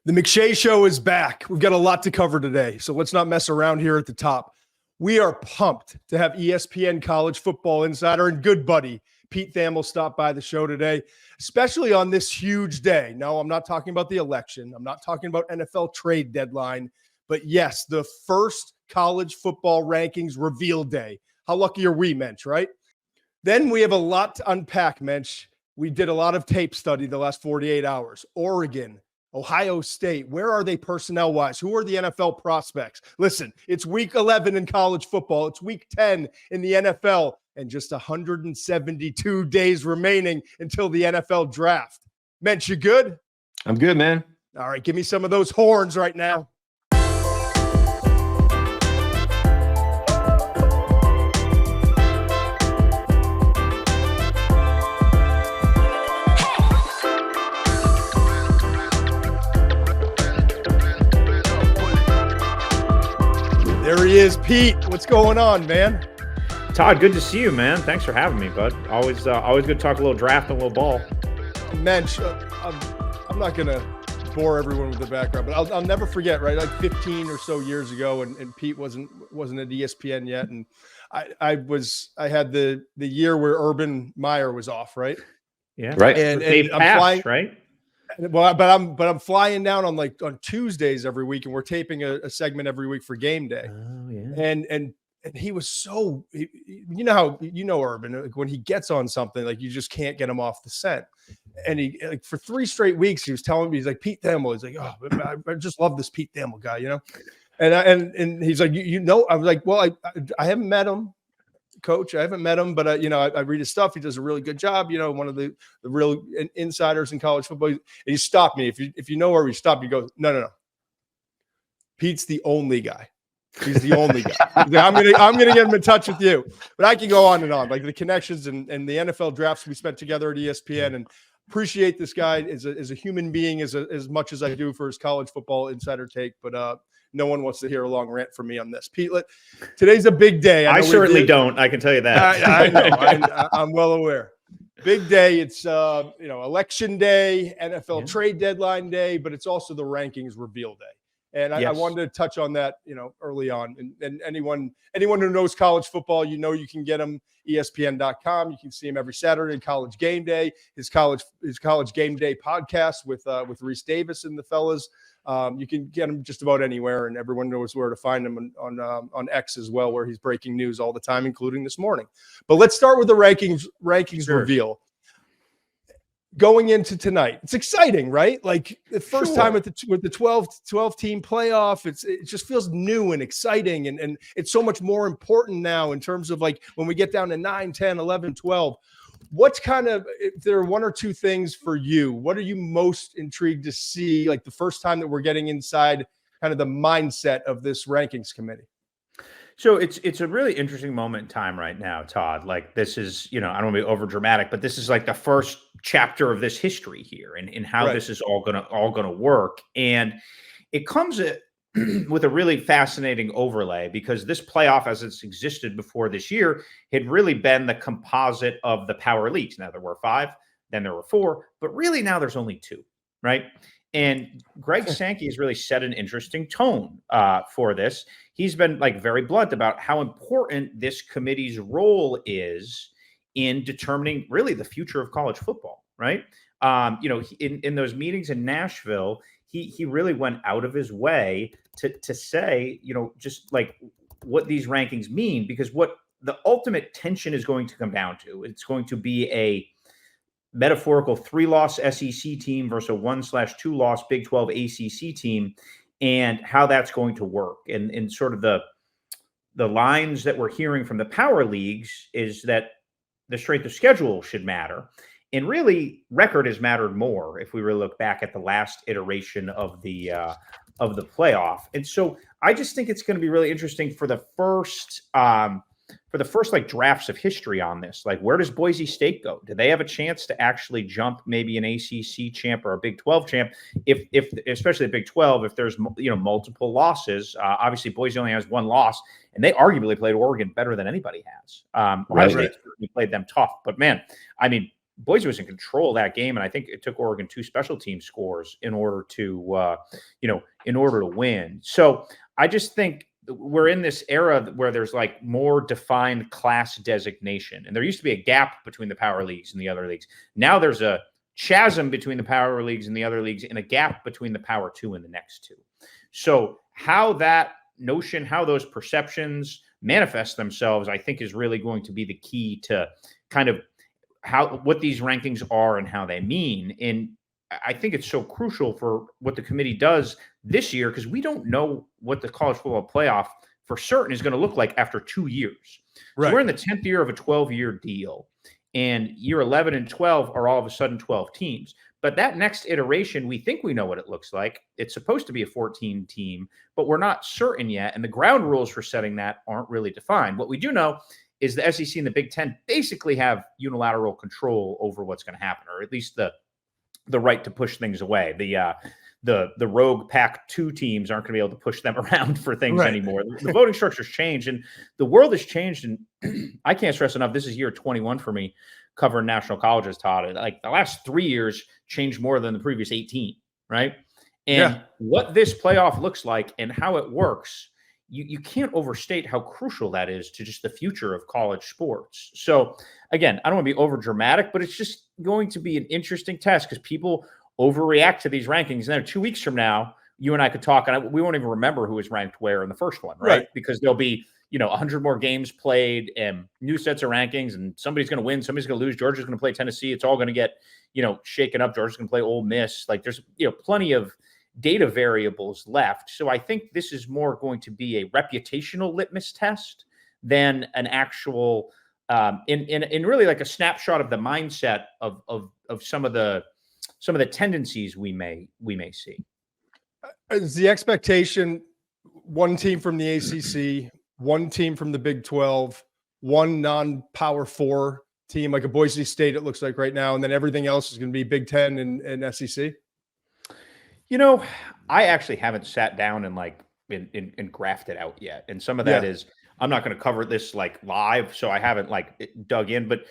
The McShay Show is back. We've got a lot to cover today, so let's not mess around here at the top. We are pumped to have ESPN college football insider and good buddy Pete Thamel stop by the show today, especially on this huge day. No, I'm not talking about the election. I'm not talking about NFL trade deadline, but yes, the first college football rankings reveal day. How lucky are we, Mensch, right? Then we have a lot to unpack, Mensch. We did a lot of tape study the last 48 hours. Oregon, Ohio State, where are they personnel-wise? Who are the NFL prospects? Listen, it's week 11 in college football. It's week 10 in the NFL, and just 172 days remaining until the NFL draft. Mensch, you good? I'm good, man. All right, give me some of those horns right now. There he is, Pete. What's going on, man? Todd, good to see you, man. Thanks for having me, bud. Always good to talk a little draft and a little ball. Mensch, I'm not going to bore everyone with the background, but I'll never forget, right? Like 15 or so years ago, and Pete wasn't at ESPN yet, and I had the year where Urban Meyer was off, right? Yeah, right. And I'm flying, right? Well, but I'm flying down on Tuesdays every week, and we're taping a segment every week for game day. Oh yeah. And he was so, you know how Urban, like when he gets on something, like you just can't get him off the scent. And he, like, for 3 straight weeks, he was telling me, he's like, Pete Thamel. He's like, oh, I just love this Pete Thamel guy, you know. And he's like, you know, I was like, well, I haven't met him, Coach. I haven't met him, but I read his stuff. He does a really good job. You know, one of the real insiders in college football. And he stopped me. If you know where he stopped, he goes, no. Pete's the only guy. He's the only guy. I'm gonna get him in touch with you. But I can go on and on, like the connections and the NFL drafts we spent together at ESPN, and appreciate this guy as a human being as much as I do for his college football insider take. But no one wants to hear a long rant from me on this. Pete, today's a big day. I certainly don't. I can tell you that. I know. I'm well aware. Big day. It's election day, NFL trade deadline day, but it's also the rankings reveal day. And I wanted to touch on that, early on. And anyone who knows college football, you can get him ESPN.com. You can see him every Saturday, College Game Day, his college game day podcast with Reese Davis and the fellas. You can get him just about anywhere, and everyone knows where to find him on X as well, where he's breaking news all the time, including this morning. But let's start with the rankings reveal. Going into tonight, it's exciting, right? Like the first time with the 12 team playoff, it just feels new and exciting. And it's so much more important now in terms of like when we get down to 9, 10, 11, 12, what's if there are one or two things for you, what are you most intrigued to see? Like the first time that we're getting inside kind of the mindset of this rankings committee. So it's a really interesting moment in time right now, Todd. Like this is, I don't want to be over dramatic, but this is like the first chapter of this history here and how this is all gonna work. And it comes with a really fascinating overlay because this playoff, as it's existed before this year, had really been the composite of the power leagues. Now there were 5, then there were 4, but really now there's only 2, right? And Greg Sankey has really set an interesting tone for this. He's been very blunt about how important this committee's role is in determining really the future of college football, right? In those meetings in Nashville, he really went out of his way to say, just like what these rankings mean, because what the ultimate tension is going to come down to, it's going to be a metaphorical 3-loss SEC team versus a 1/2 loss Big 12 ACC team, and how that's going to work. And sort of the lines that we're hearing from the power leagues is that the strength of schedule should matter. And really, record has mattered more if we really look back at the last iteration of the playoff. And so I just think it's going to be really interesting for the first drafts of history on this. Like, where does Boise State go? Do they have a chance to actually jump maybe an ACC champ or a Big 12 champ? If especially a Big 12, if there's multiple losses, obviously Boise only has 1 loss, and they arguably played Oregon better than anybody has. Ohio State certainly played them tough, but man, I mean, Boise was in control of that game, and I think it took Oregon 2 special team scores in order to win. So I just think we're in this era where there's like more defined class designation, and there used to be a gap between the power leagues and the other leagues. Now there's a chasm between the power leagues and the other leagues, and a gap between the power 2 and the next 2. So how that notion, how those perceptions manifest themselves, I think is really going to be the key to kind of what these rankings are and how they mean. And I think it's so crucial for what the committee does this year, because we don't know what the college football playoff for certain is going to look like after 2 years. Right. So we're in the 10th year of a 12-year deal, and year 11 and 12 are all of a sudden 12 teams. But that next iteration, we think we know what it looks like. It's supposed to be a 14 team, but we're not certain yet. And the ground rules for setting that aren't really defined. What we do know is the SEC and the Big Ten basically have unilateral control over what's going to happen, or at least the right to push things away. The rogue Pac-2 teams aren't going to be able to push them around for things anymore. The voting structure's changed, and the world has changed. And I can't stress enough, this is year 21 for me covering national colleges, Todd. Like the last 3 years changed more than the previous 18, right? And what this playoff looks like and how it works, you can't overstate how crucial that is to just the future of college sports. So again, I don't want to be over dramatic, but it's just going to be an interesting test because people overreact to these rankings. And then 2 weeks from now, you and I could talk, and we won't even remember who was ranked where in the first one, right? Because there'll be 100 more games played and new sets of rankings, and somebody's going to win, somebody's going to lose. Georgia's going to play Tennessee. It's all going to get shaken up. Georgia's going to play Ole Miss. Like there's plenty of data variables left. So I think this is more going to be a reputational litmus test than an actual in really like a snapshot of the mindset of some of the tendencies we may see. Is the expectation one team from the ACC, one team from the Big 12, one non-Power 4 team like a Boise State, it looks like right now, and then everything else is going to be Big 10 and SEC? I actually haven't sat down and and graphed it out yet. And some of that is, I'm not going to cover this like live, so I haven't dug in, but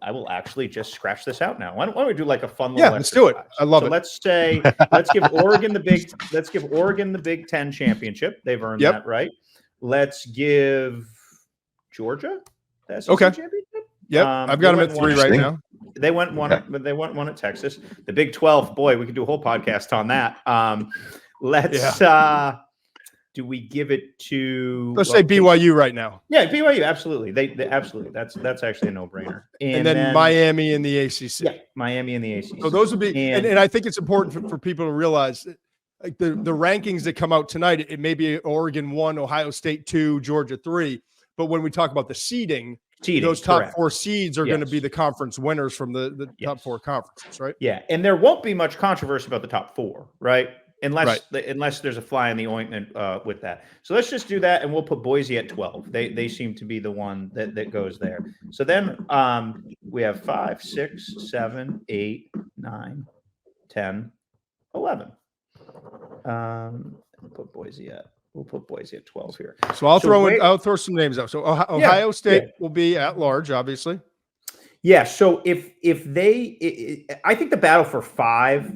I will actually just scratch this out now. Why don't we do like a fun little let's do it. I love it. Let's give Oregon the Big 10 championship. They've earned that, right? Let's give Georgia the SEC championship. Yep. I've got them at 3 right now. They went one at Texas. The Big 12, boy, we could do a whole podcast on that. Do we give it to? Let's say BYU right now. Yeah, BYU, absolutely. They absolutely. That's actually a no-brainer. And then Miami and the ACC. Yeah, Miami and the ACC. So those would be, and I think it's important for people to realize, like the rankings that come out tonight, it may be Oregon 1, Ohio State 2, Georgia 3, but when we talk about the seeding, those top 4 seeds are going to be the conference winners from the top 4 conferences, right? Yeah, and there won't be much controversy about the top 4, right? Unless there's a fly in the ointment with that. So let's just do that, and we'll put Boise at 12. They seem to be the one that goes there. So then we have 5, 6, 7, 8, 9, 10, 11. We'll put Boise at 12 here. So I'll throw some names out. So Ohio State will be at large, obviously. Yeah. So if they, I think the battle for 5,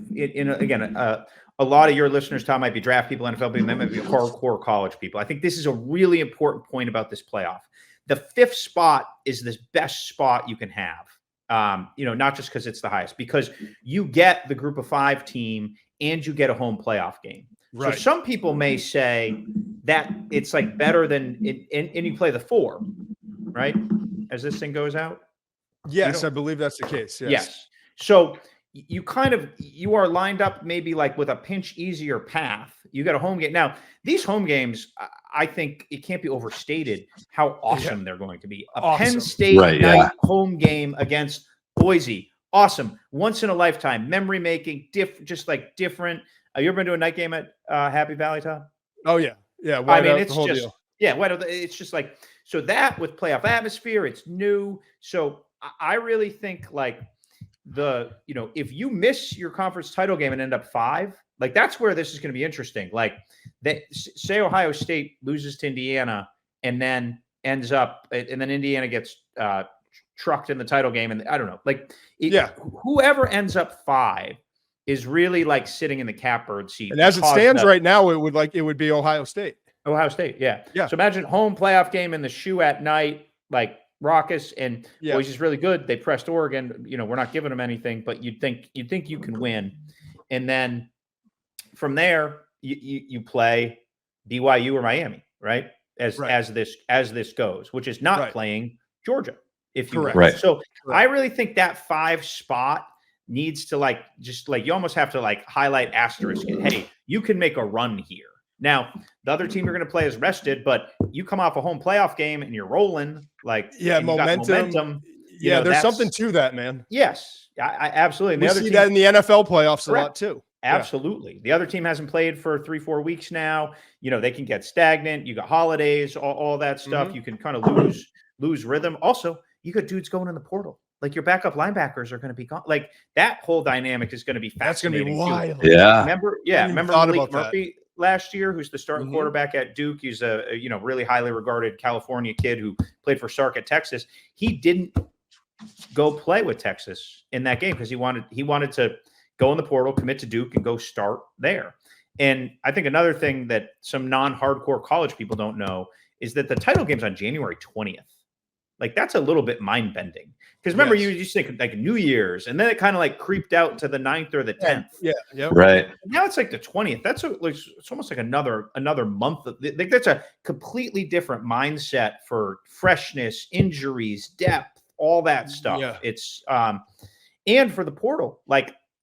a lot of your listeners, Tom, might be draft people, NFL people, might be hardcore college people. I think this is a really important point about this playoff. The 5th spot is the best spot you can have. Not just because it's the highest, because you get the group of 5 team and you get a home playoff game. Right. So some people may say that it's like better than and you play the 4, right? As this thing goes out. Yes, I believe that's the case. Yes. So you are lined up maybe like with a pinch easier path. You got a home game. Now, these home games, I think it can't be overstated how awesome they're going to be. Penn State night home game against Boise. Awesome. Once in a lifetime. Memory making, different. You ever been to a night game at Happy Valley, Todd? Oh, yeah. Yeah. It's just deal. Yeah. It's just like, so that with playoff atmosphere, it's new. So I really think if you miss your conference title game and end up 5, like that's where this is going to be interesting. Like say Ohio State loses to Indiana and then ends up, and then Indiana gets trucked in the title game. And I don't know, like whoever ends up 5 is really like sitting in the catbird seat. And as it stands right now, it would be Ohio State. Ohio State, yeah. So imagine home playoff game in the shoe at night, like raucous, and Boise's really good. They pressed Oregon. We're not giving them anything, but you'd think you can win. And then from there, you play BYU or Miami, right? As this goes, which is not playing Georgia, if you will. Right. So I really think that 5 spot needs to you almost have to highlight asterisk it. Hey, you can make a run here. Now, the other team you're going to play is rested, but you come off a home playoff game and you're rolling momentum. There's something to that, man. Yes, I absolutely. And we see that in the NFL playoffs a lot too. Absolutely. The other team hasn't played for 3-4 weeks now. They can get stagnant. You got holidays, all that stuff. Mm-hmm. You can kind of lose rhythm. Also, you got dudes going in the portal. Like your backup linebackers are going to be gone. Like that whole dynamic is going to be fascinating. That's going to be wild. Too. Yeah. Remember Malik Murphy last year, who's the starting quarterback at Duke. He's a really highly regarded California kid who played for Sark at Texas. He didn't go play with Texas in that game because he wanted to go in the portal, commit to Duke, and go start there. And I think another thing that some non-hardcore college people don't know is that the title game's on January 20th. Like that's a little bit mind-bending. Because remember, you just think like New Year's, and then it kind of creeped out to the 9th or the 10th. Right. Now it's like the 20th. That's it's almost like another month. That's a completely different mindset for freshness, injuries, depth, all that stuff. Yeah. It's and for the portal,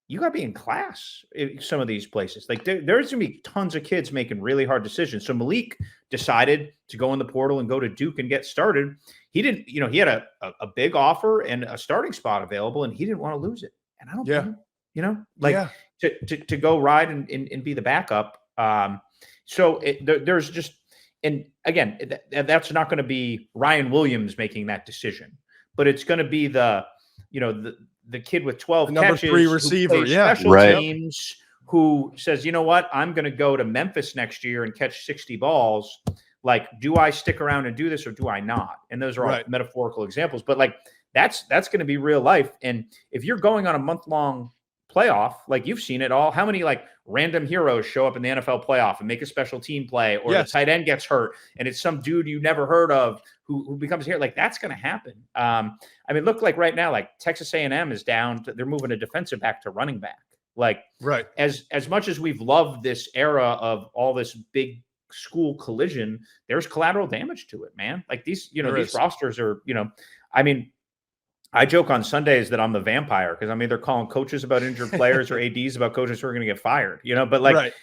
you got to be in class in some of these places. Like there's going to be tons of kids making really hard decisions. So Malik decided to go in the portal and go to Duke and get started. He didn't, he had a big offer and a starting spot available, and he didn't want to lose it. And I don't blame him, to go ride and be the backup. So there's just, and again, that's not going to be Ryan Williams making that decision, but it's going to be the kid with 12 number catches, 3 receiver, special teams, who says, you know what, I'm going to go to Memphis next year and catch 60 balls. Do I stick around and do this or do I not? And those are all metaphorical examples, but that's going to be real life. And if you're going on a month-long playoff, you've seen it all, how many random heroes show up in the NFL playoff and make a special team play, or the tight end gets hurt and it's some dude you never heard of who becomes here. That's going to happen. Look, right now, Texas A&M is down. They're moving a defensive back to running back. As much as we've loved this era of all this big school collision, there's collateral damage to it, man. These rosters are, I joke on Sundays that I'm the vampire because I'm either calling coaches about injured players or ADs about coaches who are going to get fired, but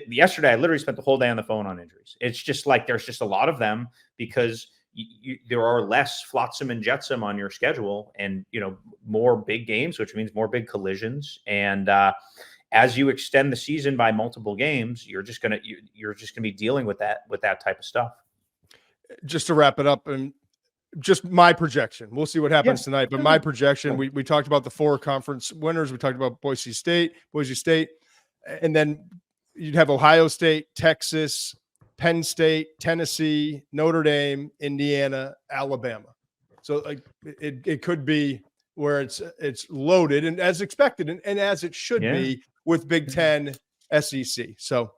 yesterday I literally spent the whole day on the phone on injuries. It's just there's just a lot of them because there are less flotsam and jetsam on your schedule, and more big games, which means more big collisions. And as you extend the season by multiple games, you're just gonna be dealing with that type of stuff. Just to wrap it up, and just my projection, we'll see what happens tonight. But my projection, we talked about the 4 conference winners. We talked about Boise State, and then you'd have Ohio State, Texas, Penn State, Tennessee, Notre Dame, Indiana, Alabama. So it could be where it's loaded and as expected and as it should be with Big Ten, SEC. So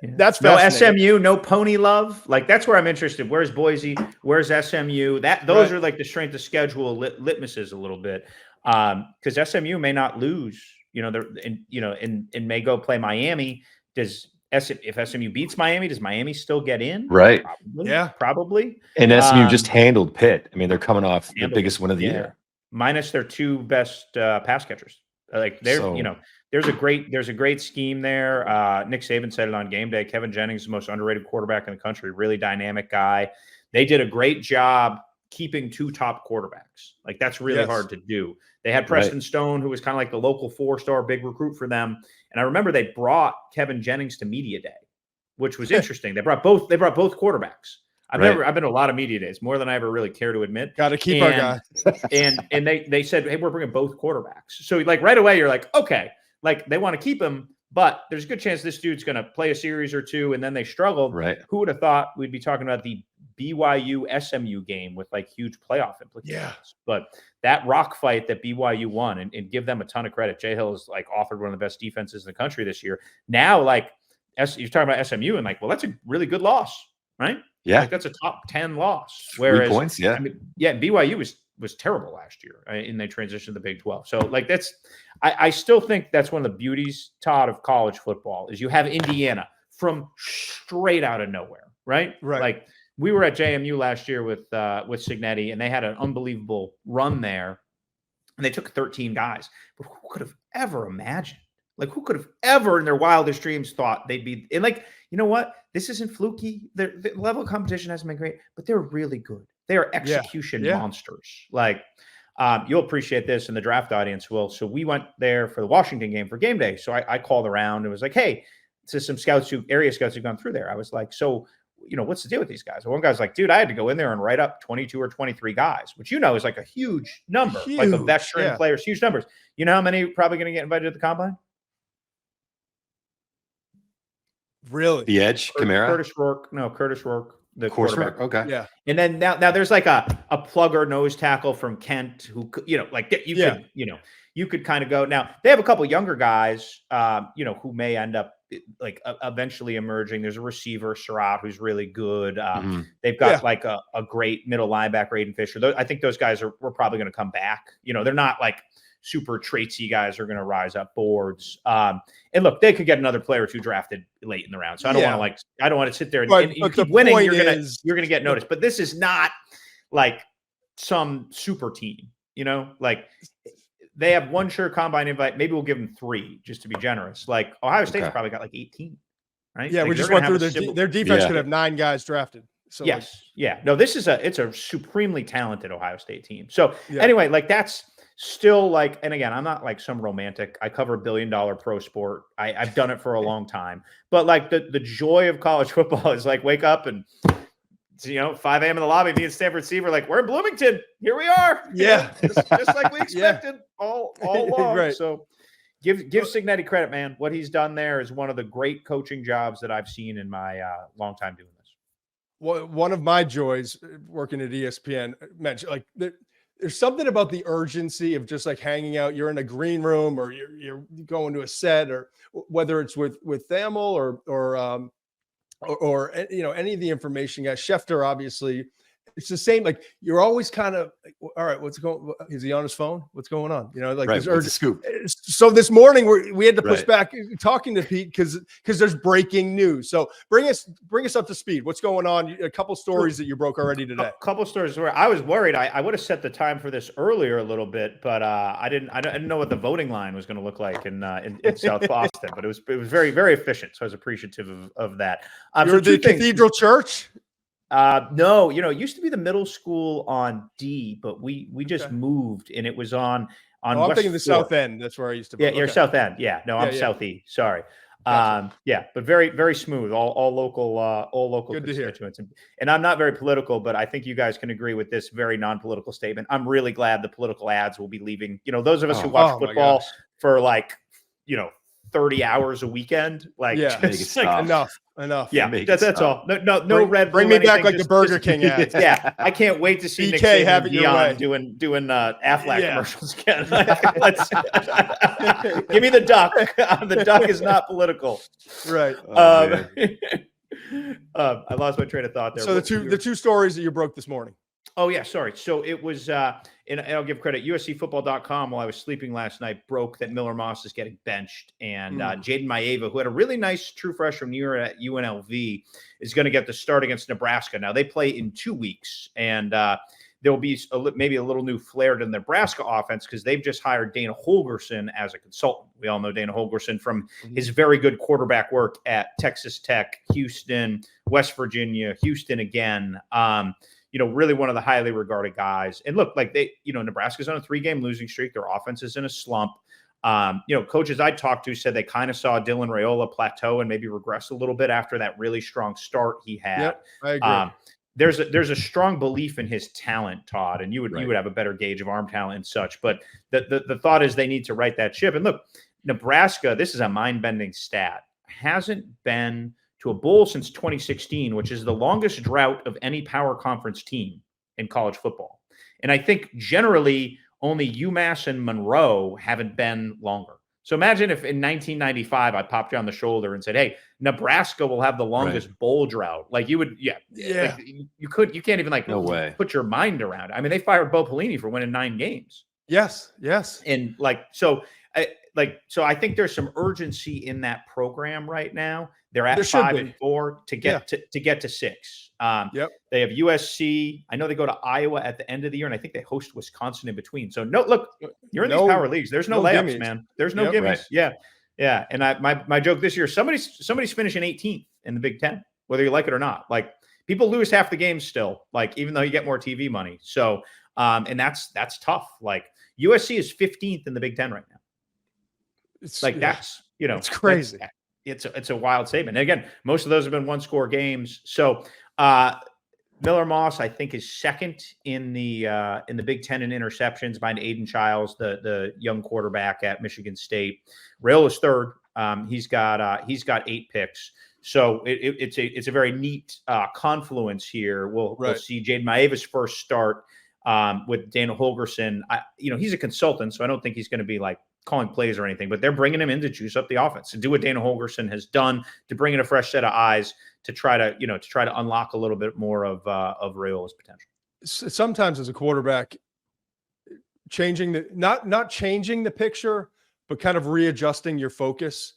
that's fascinating. No SMU, no pony love. That's where I'm interested. Where's Boise? Where's SMU? Those are the strength of schedule litmuses a little bit. Because SMU may not lose, and may go play Miami. If SMU beats Miami, does Miami still get in? Right. Probably. Yeah, probably. And SMU just handled Pitt. They're coming off the biggest win of the year, minus their 2 best pass catchers. There's a great scheme there. Nick Saban said it on game day. Kevin Jennings is the most underrated quarterback in the country. Really dynamic guy. They did a great job keeping 2 top quarterbacks. That's really hard to do. They had Preston Stone, who was kind of the local 4-star big recruit for them. And I remember they brought Kevin Jennings to media day, which was interesting. They brought both quarterbacks. I've been to a lot of media days, more than I ever really care to admit. Got to keep our guy. and they said, hey, we're bringing both quarterbacks. So right away, you're okay, they want to keep him, but there's a good chance this dude's going to play a series or 2, and then they struggled. Right. Who would have thought we'd be talking about the BYU SMU game with like huge playoff implications. Yeah. But that rock fight that BYU won, and give them a ton of credit. Jay Hill is like offered one of the best defenses in the country this year. Now, like you're talking about SMU and like, well, that's a really good loss, right? Yeah. Like that's a top 10 loss. 3 Whereas, points. Yeah. I mean, BYU was terrible last year, and they transitioned to the Big 12. So like I still think that's one of the beauties, Todd, of college football is you have Indiana from straight out of nowhere, right? Right. Like we were at JMU last year with Signetti, and they had an unbelievable run there, and they took 13 guys. But who could have ever imagined? Like who could have ever in their wildest dreams thought they'd be – and like, you know what? This isn't fluky. The level of competition hasn't been great, but they're really good. They are execution monsters. Like you'll appreciate this, and the draft audience will. So we went there for the Washington game for game day. So I called around and was like, hey, to some area scouts who've gone through there. I was like, so, what's the deal with these guys? And one guy's like, dude, I had to go in there and write up 22 or 23 guys, which is like a huge number, like a veteran players, huge numbers. You know how many are probably going to get invited to the combine? Really? The edge, Kamara? Curtis Rourke, the quarterback. Okay. Yeah. And then now there's like a plugger nose tackle from Kent who, you could kind of go. Now they have a couple younger guys, who may end up like eventually emerging. There's a receiver, Surratt, who's really good. They've got like a great middle linebacker, Aiden Fisher. I think those guys we're probably going to come back. They're not like super traitsy guys are going to rise up boards. And look, they could get another player or two drafted late in the round. So I don't want to sit there and you keep winning. You're going to get noticed, but this is not like some super team, like they have one sure combine invite. Maybe we'll give them 3 just to be generous. Like Ohio State's probably got like 18, right? Yeah. Like we just went through their defense could have 9 guys drafted. So yes. No, it's a supremely talented Ohio State team. So anyway, like that's still like, and again, I'm not like some romantic. I cover $1 billion pro sport. I've done it for a long time, but like the joy of college football is like wake up and 5 a.m. in the lobby, me and Stanford Receiver, like we're in Bloomington. Here we are. Yeah, just like we expected all along. Right. So give Signetti credit, man. What he's done there is one of the great coaching jobs that I've seen in my long time doing this. Well, one of my joys working at ESPN mentioned like there's something about the urgency of just like hanging out. You're in a green room or you're going to a set, or whether it's with Thamel or any of the information guys. Schefter, obviously, it's the same. Like you're always kind of like, all right, what's going? Is he on his phone? What's going on? This urgent scoop. So this morning we had to push back talking to Pete because there's breaking news. So bring us up to speed. What's going on? A couple stories that you broke already today. A couple stories where I was worried. I would have set the time for this earlier a little bit, but I didn't know what the voting line was going to look like in South Boston. But it was very, very efficient. So I was appreciative of that. You're the Cathedral Church. No, it used to be the middle school on D, but we just moved, and it was on. I'm West thinking the 4th. South End. That's where I used to be. Yeah, you're South End. Yeah, no, I'm South E. Sorry. Gotcha. But very, very smooth. All local Good constituents. And I'm not very political, but I think you guys can agree with this very non-political statement. I'm really glad the political ads will be leaving. Those of us who watch football for 30 hours a weekend, enough. Yeah, that's all. No red. Bring me back like the Burger King ads. Yeah, I can't wait to see Nick Saban doing Aflac commercials again. Let's give me the duck. The duck is not political, right? I lost my train of thought there. So the two stories that you broke this morning. Oh, yeah, sorry. So it was, and I'll give credit, USCfootball.com, while I was sleeping last night, broke that Miller Moss is getting benched. And Jaden Maeva, who had a really nice true freshman year at UNLV, is going to get the start against Nebraska. Now, they play in 2 weeks, and there will be maybe a little new flair to the Nebraska offense because they've just hired Dana Holgorsen as a consultant. We all know Dana Holgorsen from his very good quarterback work at Texas Tech, Houston, West Virginia, Houston again. Really one of the highly regarded guys. And look, like Nebraska's on a 3-game losing streak. Their offense is in a slump. Coaches I talked to said they kind of saw Dylan Raiola plateau and maybe regress a little bit after that really strong start he had. Yep, I agree. There's a strong belief in his talent, Todd, and you would have a better gauge of arm talent and such. But the thought is they need to right that ship. And look, Nebraska, this is a mind-bending stat, hasn't been to a bowl since 2016, which is the longest drought of any power conference team in college football. And I think generally only UMass and Monroe haven't been longer. So imagine if in 1995 I popped you on the shoulder and said, "Hey, Nebraska will have the longest bowl drought." Like you would, like you can't even like no way put your mind around it. I mean, they fired Bo Pelini for winning 9 games. Yes. And so I think there's some urgency in that program right now. They're at 5-4 to get to 6. They have USC. I know they go to Iowa at the end of the year, and I think they host Wisconsin in between. So look, you're in these power leagues. There's no layups, gimmies. Man. There's no gimmies. Right. Yeah. And my joke this year: somebody's finishing 18th in the Big Ten, whether you like it or not. Like people lose half the games still, like even though you get more TV money. So and that's tough. Like USC is 15th in the Big Ten right now. It's like that's it's crazy. It's a wild statement. And again, most of those have been 1-score games. So Miller Moss, I think, is second in the Big Ten in interceptions behind Aiden Childs, the young quarterback at Michigan State. Rail is third. He's got 8 picks. So it's a very neat confluence here. We'll see Jaden Maeva's first start with Dana Holgorsen. He's a consultant, so I don't think he's going to be like calling plays or anything, but they're bringing him in to juice up the offense, to do what Dana Holgorsen has done, to bring in a fresh set of eyes, to try to unlock a little bit more of Rayola's potential. Sometimes as a quarterback, changing not changing the picture, but kind of readjusting your focus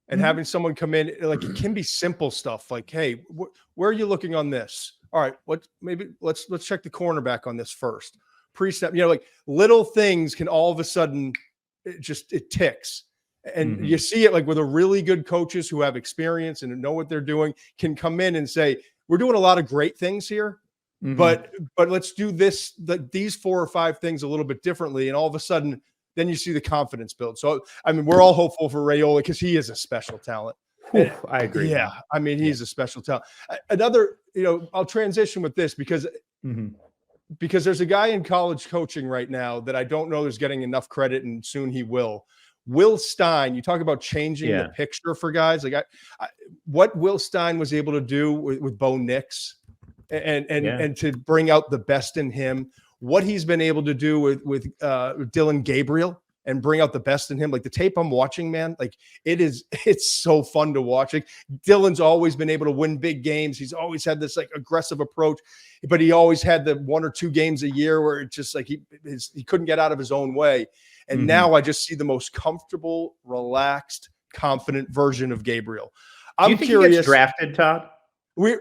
and having someone come in, like it can be simple stuff like, "Hey, where are you looking on this? All right, let's check the cornerback on this first." Pre-snap, like little things can all of a sudden it ticks. And you see it like with a really good coaches who have experience and know what they're doing can come in and say, "We're doing a lot of great things here, but let's do these 4 or 5 things a little bit differently." And all of a sudden, then you see the confidence build. So, I mean, we're all hopeful for Raiola because he is a special talent. I agree. Yeah. I mean, he's a special talent. Another, I'll transition with this because there's a guy in college coaching right now that I don't know is getting enough credit, and soon he will. Will Stein, you talk about changing the picture for guys. Like what Will Stein was able to do with Bo Nix and to bring out the best in him, what he's been able to do with Dillon Gabriel and bring out the best in him. Like the tape I'm watching, man, like it's so fun to watch. Like Dillon's always been able to win big games. He's always had this like aggressive approach, but he always had the 1 or 2 games a year where it's just like he couldn't get out of his own way. And now I just see the most comfortable, relaxed, confident version of Gabriel. I'm curious. He gets drafted, Todd? We're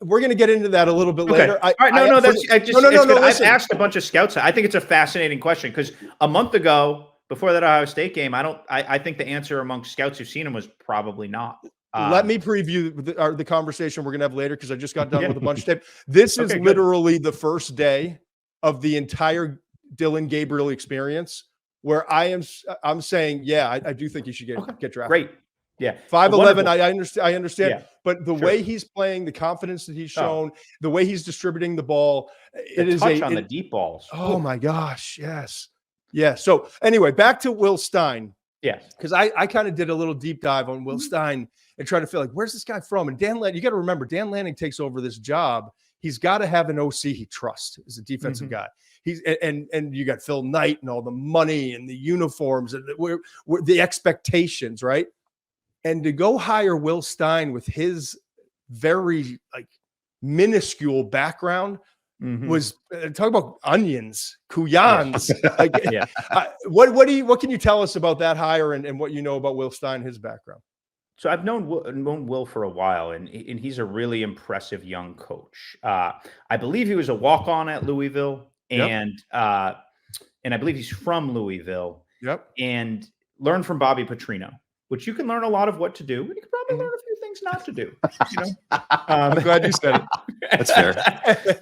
going to get into that a little bit later. All right. No. I've asked a bunch of scouts. I think it's a fascinating question because a month ago, before that Ohio State game, I think the answer amongst scouts who've seen him was probably not. Let me preview the conversation we're going to have later because I just got done with a bunch of tape. This is literally the first day of the entire Dillon Gabriel experience where I'm saying, I do think he should get drafted. Great. Yeah. 5'11", I understand. But the way he's playing, the confidence that he's shown, the way he's distributing the ball, on the deep balls. Oh my gosh. Yes. Yeah. So anyway, back to Will Stein. Yes. Because I kind of did a little deep dive on Will Stein and try to feel like, where's this guy from? And you got to remember, Dan Lanning takes over this job. He's got to have an OC he trusts as a defensive guy. He's and you got Phil Knight and all the money and the uniforms and the expectations, right? And to go hire Will Stein with his very minuscule background was talk about onions, kuyans. What can you tell us about that hire and what you know about Will Stein, his background? So I've known Will for a while, and he's a really impressive young coach. I believe he was a walk-on at Louisville, and I believe he's from Louisville. Yep. And learned from Bobby Petrino, which you can learn a lot of what to do, and you can probably learn a few things not to do. I'm glad you said it. That's fair.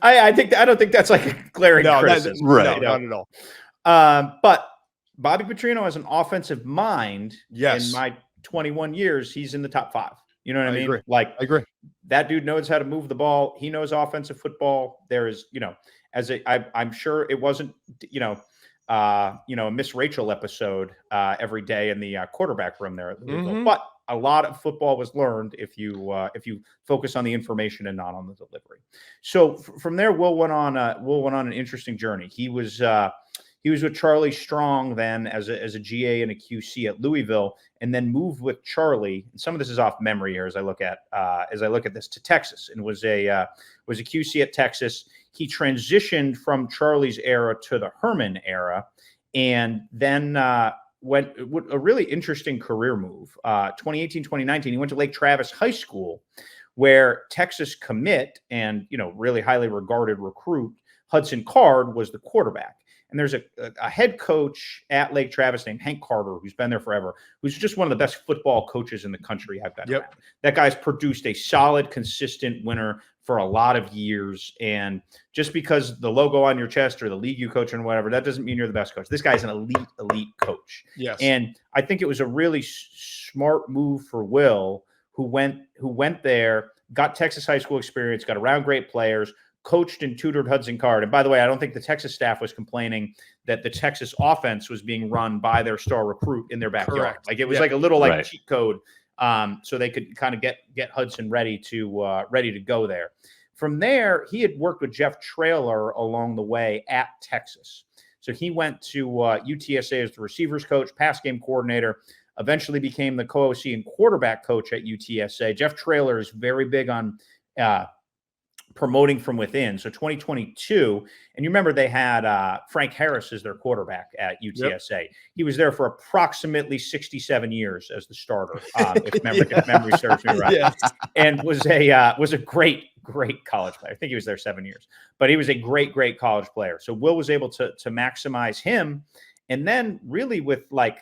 I don't think that's like a glaring criticism, right? No, not at all. But Bobby Petrino has an offensive mind. Yes. In my 21 years, he's in the top 5. You know what I mean? Agree. Like, I agree. That dude knows how to move the ball. He knows offensive football. There is, I'm sure it wasn't, a Miss Rachel episode every day in the quarterback room there at Louisville. But a lot of football was learned if you focus on the information and not on the delivery. So from there, Will went on an interesting journey. He was with Charlie Strong then as a GA and a QC at Louisville, and then moved with Charlie. And some of this is off memory here as I look at this, to Texas, and was a QC at Texas. He transitioned from Charlie's era to the Herman era, and then went a really interesting career move. 2018, 2019, he went to Lake Travis High School, where Texas commit and really highly regarded recruit Hudson Card was the quarterback. And there's a head coach at Lake Travis named Hank Carter, who's been there forever, who's just one of the best football coaches in the country I've been around. That guy's produced a solid, consistent winner for a lot of years. And just because the logo on your chest or the league you coach and whatever, that doesn't mean you're the best coach. This guy's an elite coach. Yes. And I think it was a really smart move for Will, who went there, got Texas high school experience, got around great players, coached and tutored Hudson Card. And by the way, I don't think the Texas staff was complaining that the Texas offense was being run by their star recruit in their backyard. Correct. Like it was like a little cheat code, so they could kind of get Hudson ready to go there. From there, he had worked with Jeff Traylor along the way at Texas. So he went to UTSA as the receivers coach, pass game coordinator, eventually became the co-OC and quarterback coach at UTSA. Jeff Traylor is very big on promoting from within. So 2022, and you remember they had Frank Harris as their quarterback at UTSA. Yep. He was there for approximately 67 years as the starter, if memory serves me right. Yes. And was a great college player. I think he was there 7 years, but he was a great college player. So Will was able to maximize him, and then really with like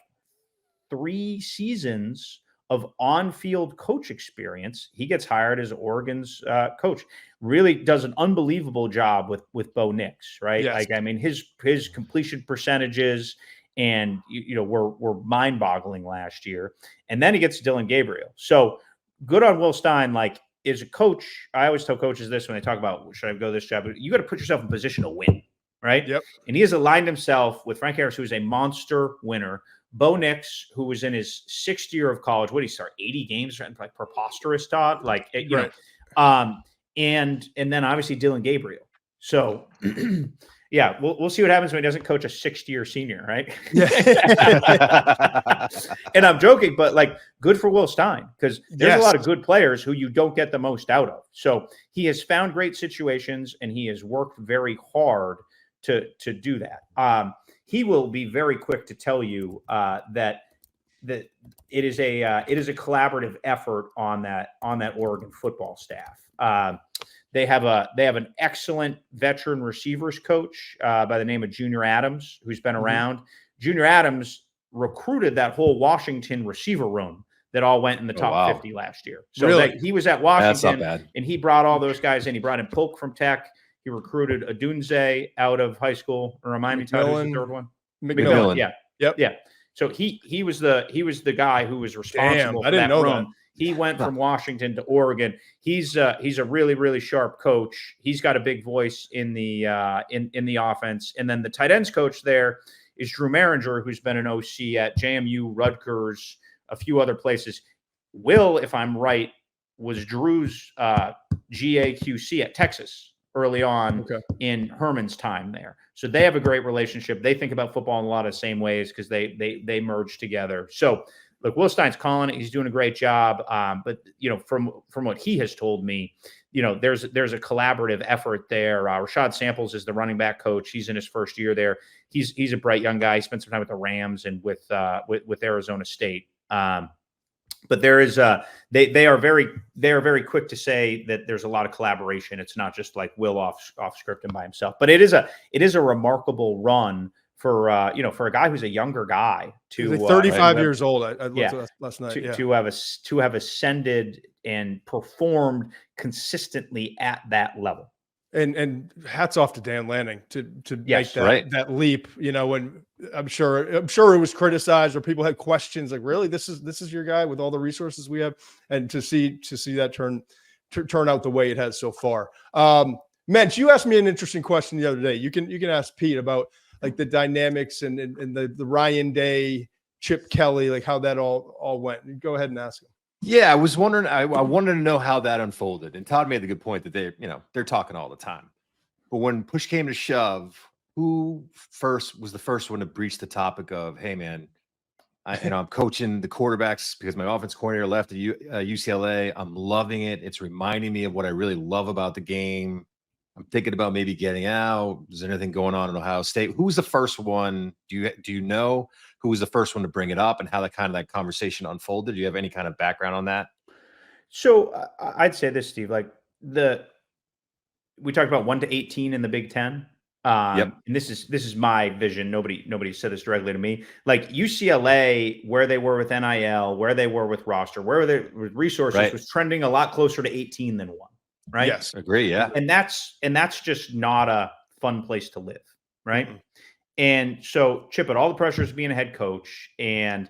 3 seasons of on-field coach experience, he gets hired as Oregon's coach. Really does an unbelievable job with Bo Nix, right? Yes. Like, I mean, his completion percentages and were mind-boggling last year. And then he gets Dillon Gabriel. So good on Will Stein. Like, as a coach, I always tell coaches this when they talk about should I go this job, you got to put yourself in position to win, right? Yep. And he has aligned himself with Frank Harris, who is a monster winner. Bo Nix, who was in his 6th year of college, what did he start? 80 games, like preposterous, Todd. Like you know, and then obviously Dillon Gabriel. So yeah, we'll see what happens when he doesn't coach a 6th-year senior, right? Yeah. And I'm joking, but like good for Will Stein, because there's a lot of good players who you don't get the most out of. So he has found great situations and he has worked very hard to do that. He will be very quick to tell you that it is a collaborative effort on that Oregon football staff. They have an excellent veteran receivers coach by the name of Junior Adams, who's been around. Junior Adams recruited that whole Washington receiver room that all went in the top 50 last year. So really? He was at Washington, and he brought all those guys in. He brought in Polk from Tech. He recruited Adunze out of high school. Remind me, Todd, who's the third one? McMillan. Yeah. Yep. Yeah. So he was the guy who was responsible for that room. He went from Washington to Oregon. He's a really sharp coach. He's got a big voice in the offense. And then the tight ends coach there is Drew Maringer, who's been an OC at JMU, Rutgers, a few other places. Will, if I'm right, was Drew's GAQC at Texas early on in Herman's time there. So they have a great relationship. They think about football in a lot of the same ways because they merge together. So look, Will Stein's calling it. He's doing a great job. But from what he has told me, there's a collaborative effort there. Rashad Samples is the running back coach. He's in his 1st year there. He's a bright young guy. He spent some time with the Rams and with Arizona State. But there is they are very quick to say that there's a lot of collaboration. It's not just like Will off script and by himself. But it is a remarkable run for a guy who's a younger guy to 35 years old. I looked last night to have ascended and performed consistently at that level. And hats off to Dan Lanning to make that leap. When I'm sure it was criticized or people had questions like, really, this is your guy with all the resources we have, and to see that turn out the way it has so far. Mensch, you asked me an interesting question the other day. You can ask Pete about like the dynamics and the Ryan Day, Chip Kelly, like how that all went. Go ahead and ask him. Yeah, I was wondering. I wanted to know how that unfolded, and Todd made the good point that they're talking all the time. But when push came to shove, who first was the first one to breach the topic of, "Hey, man, I'm coaching the quarterbacks because my offense coordinator left at UCLA. I'm loving it. It's reminding me of what I really love about the game. I'm thinking about maybe getting out. Is there anything going on in Ohio State?" Who was the first one? Do you know who was the first one to bring it up and how that conversation unfolded? Do you have any kind of background on that? So I'd say this, Steve. Like we talked about 1 to 18 in the Big Ten. Yep. And this is my vision. Nobody said this directly to me. Like UCLA, where they were with NIL, where they were with roster, where they with resources, Right. was trending a lot closer to 18 than 1. Right. Yes, Agree. Yeah. And that's just not a fun place to live. Right. Mm-mm. And so Chip had all the pressures of being a head coach. And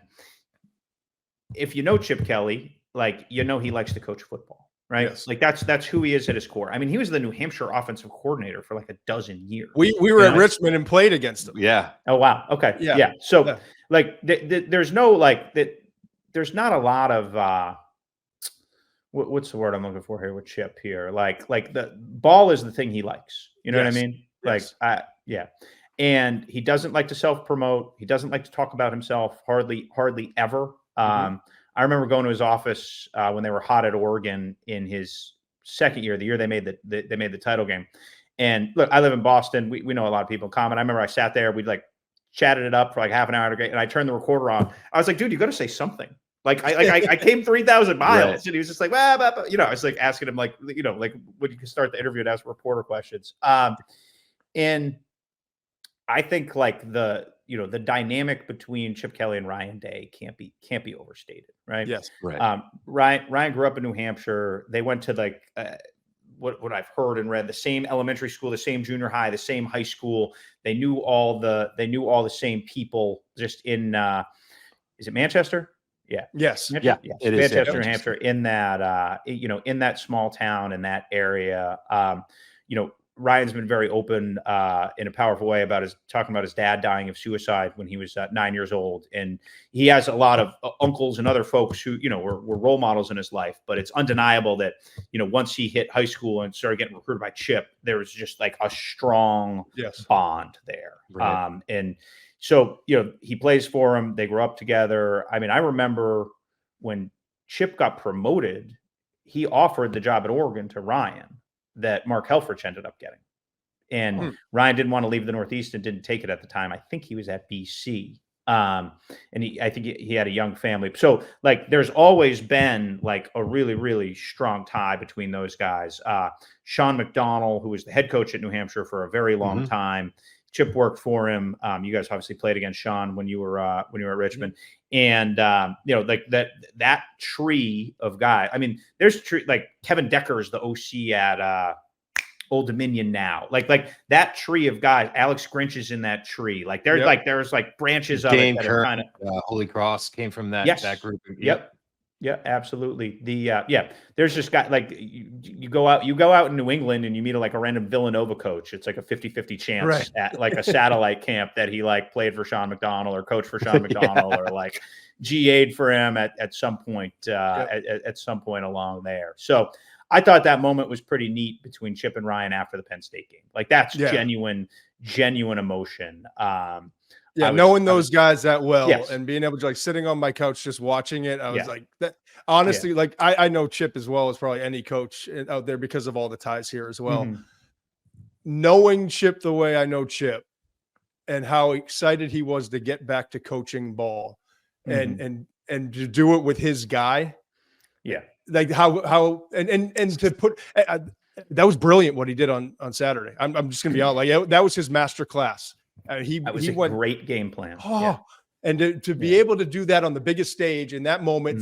if you know Chip Kelly, like, he likes to coach football. Right. Yes. Like that's who he is at his core. I mean, he was the New Hampshire offensive coordinator for like a dozen years. We were at Richmond and played against them. Yeah. Oh, wow. Okay. Yeah. So like there's no like that. There's not a lot of what's the word I'm looking for here with Chip here? Like the ball is the thing he likes. You know what I mean? Yes. Like yeah. And he doesn't like to self-promote. He doesn't like to talk about himself hardly ever. I remember going to his office when they were hot at Oregon in his second year, the year they made the title game. And look, I live in Boston. We know a lot of people in common. I remember I sat there, we'd like chatted it up for like half an hour, and I turned the recorder on. I was like, dude, you got to say something. Like I came 3,000 miles, right. And he was just like, well, I was like asking him like when you can start the interview and ask reporter questions. And I think like the dynamic between Chip Kelly and Ryan Day can't be overstated, right? Yes, right. Ryan grew up in New Hampshire. They went to like what I've heard and read, the same elementary school, the same junior high, the same high school. They knew all the same people. Just in is it Manchester? Yeah. Yes. Manchester? Yeah. It is Manchester, New Hampshire. In that in that small town, in that area. Ryan's been very open in a powerful way about talking about his dad dying of suicide when he was 9 years old. And he has a lot of uncles and other folks who, were role models in his life. But it's undeniable that, once he hit high school and started getting recruited by Chip, there was just like a strong bond there. Right. And so, he plays for him. They grew up together. I mean, I remember when Chip got promoted, he offered the job at Oregon to Ryan that Mark Helfrich ended up getting. And Ryan didn't want to leave the Northeast and didn't take it at the time. I think he was at BC. And I think he had a young family. So like, there's always been like a really, really strong tie between those guys. Sean McDonnell, who was the head coach at New Hampshire for a very long time. Chip worked for him. You guys obviously played against Sean when you were at Richmond. And like that tree of guys. I mean, there's like Kevin Decker is the OC at Old Dominion now. Like that tree of guys. Alex Grinch is in that tree. Like there's there's branches of it that are kind of Holy Cross came from that that group. Yep. Yeah, absolutely. There's just got like you go out in New England and you meet a random Villanova coach. It's like a 50-50 chance at like a satellite camp that he like played for Sean McDonnell or coached for Sean McDonnell or like GA'd for him at some point at some point along there. So I thought that moment was pretty neat between Chip and Ryan after the Penn State game. Like that's genuine emotion. Knowing those guys that well and being able to like sitting on my couch just watching it, I was like that. Honestly, like I know Chip as well as probably any coach out there because of all the ties here as well. Knowing Chip the way I know Chip and how excited he was to get back to coaching ball and to do it with his guy. Yeah. Like how to put that was brilliant what he did on Saturday. I'm just gonna be honest, like that was his master class. He went great game plan. And to be able to do that on the biggest stage in that moment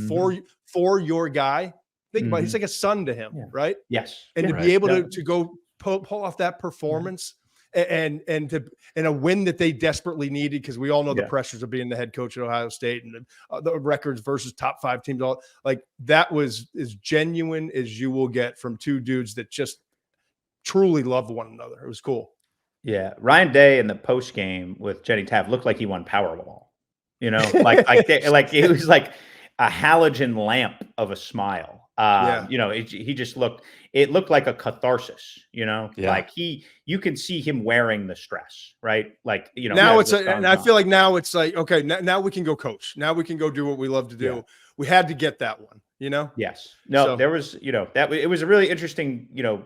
for your guy, think about it, he's like a son to him, right? Yes. And to be able to go pull off that performance and a win that they desperately needed, because we all know the pressures of being the head coach at Ohio State and the records versus top 5 teams. All like that was as genuine as you will get from two dudes that just truly love one another. It was cool. Yeah, Ryan Day in the post game with Jenny Tav looked like he won Powerball. Like it was like a halogen lamp of a smile. You know, it looked like a catharsis, you know, like you can see him wearing the stress, right? Like, you know, now and I feel like now it's like, okay, now we can go coach. Now we can go do what we love to do. Yeah. We had to get that one, you know? Yes. No, there was, you know, it was a really interesting, you know,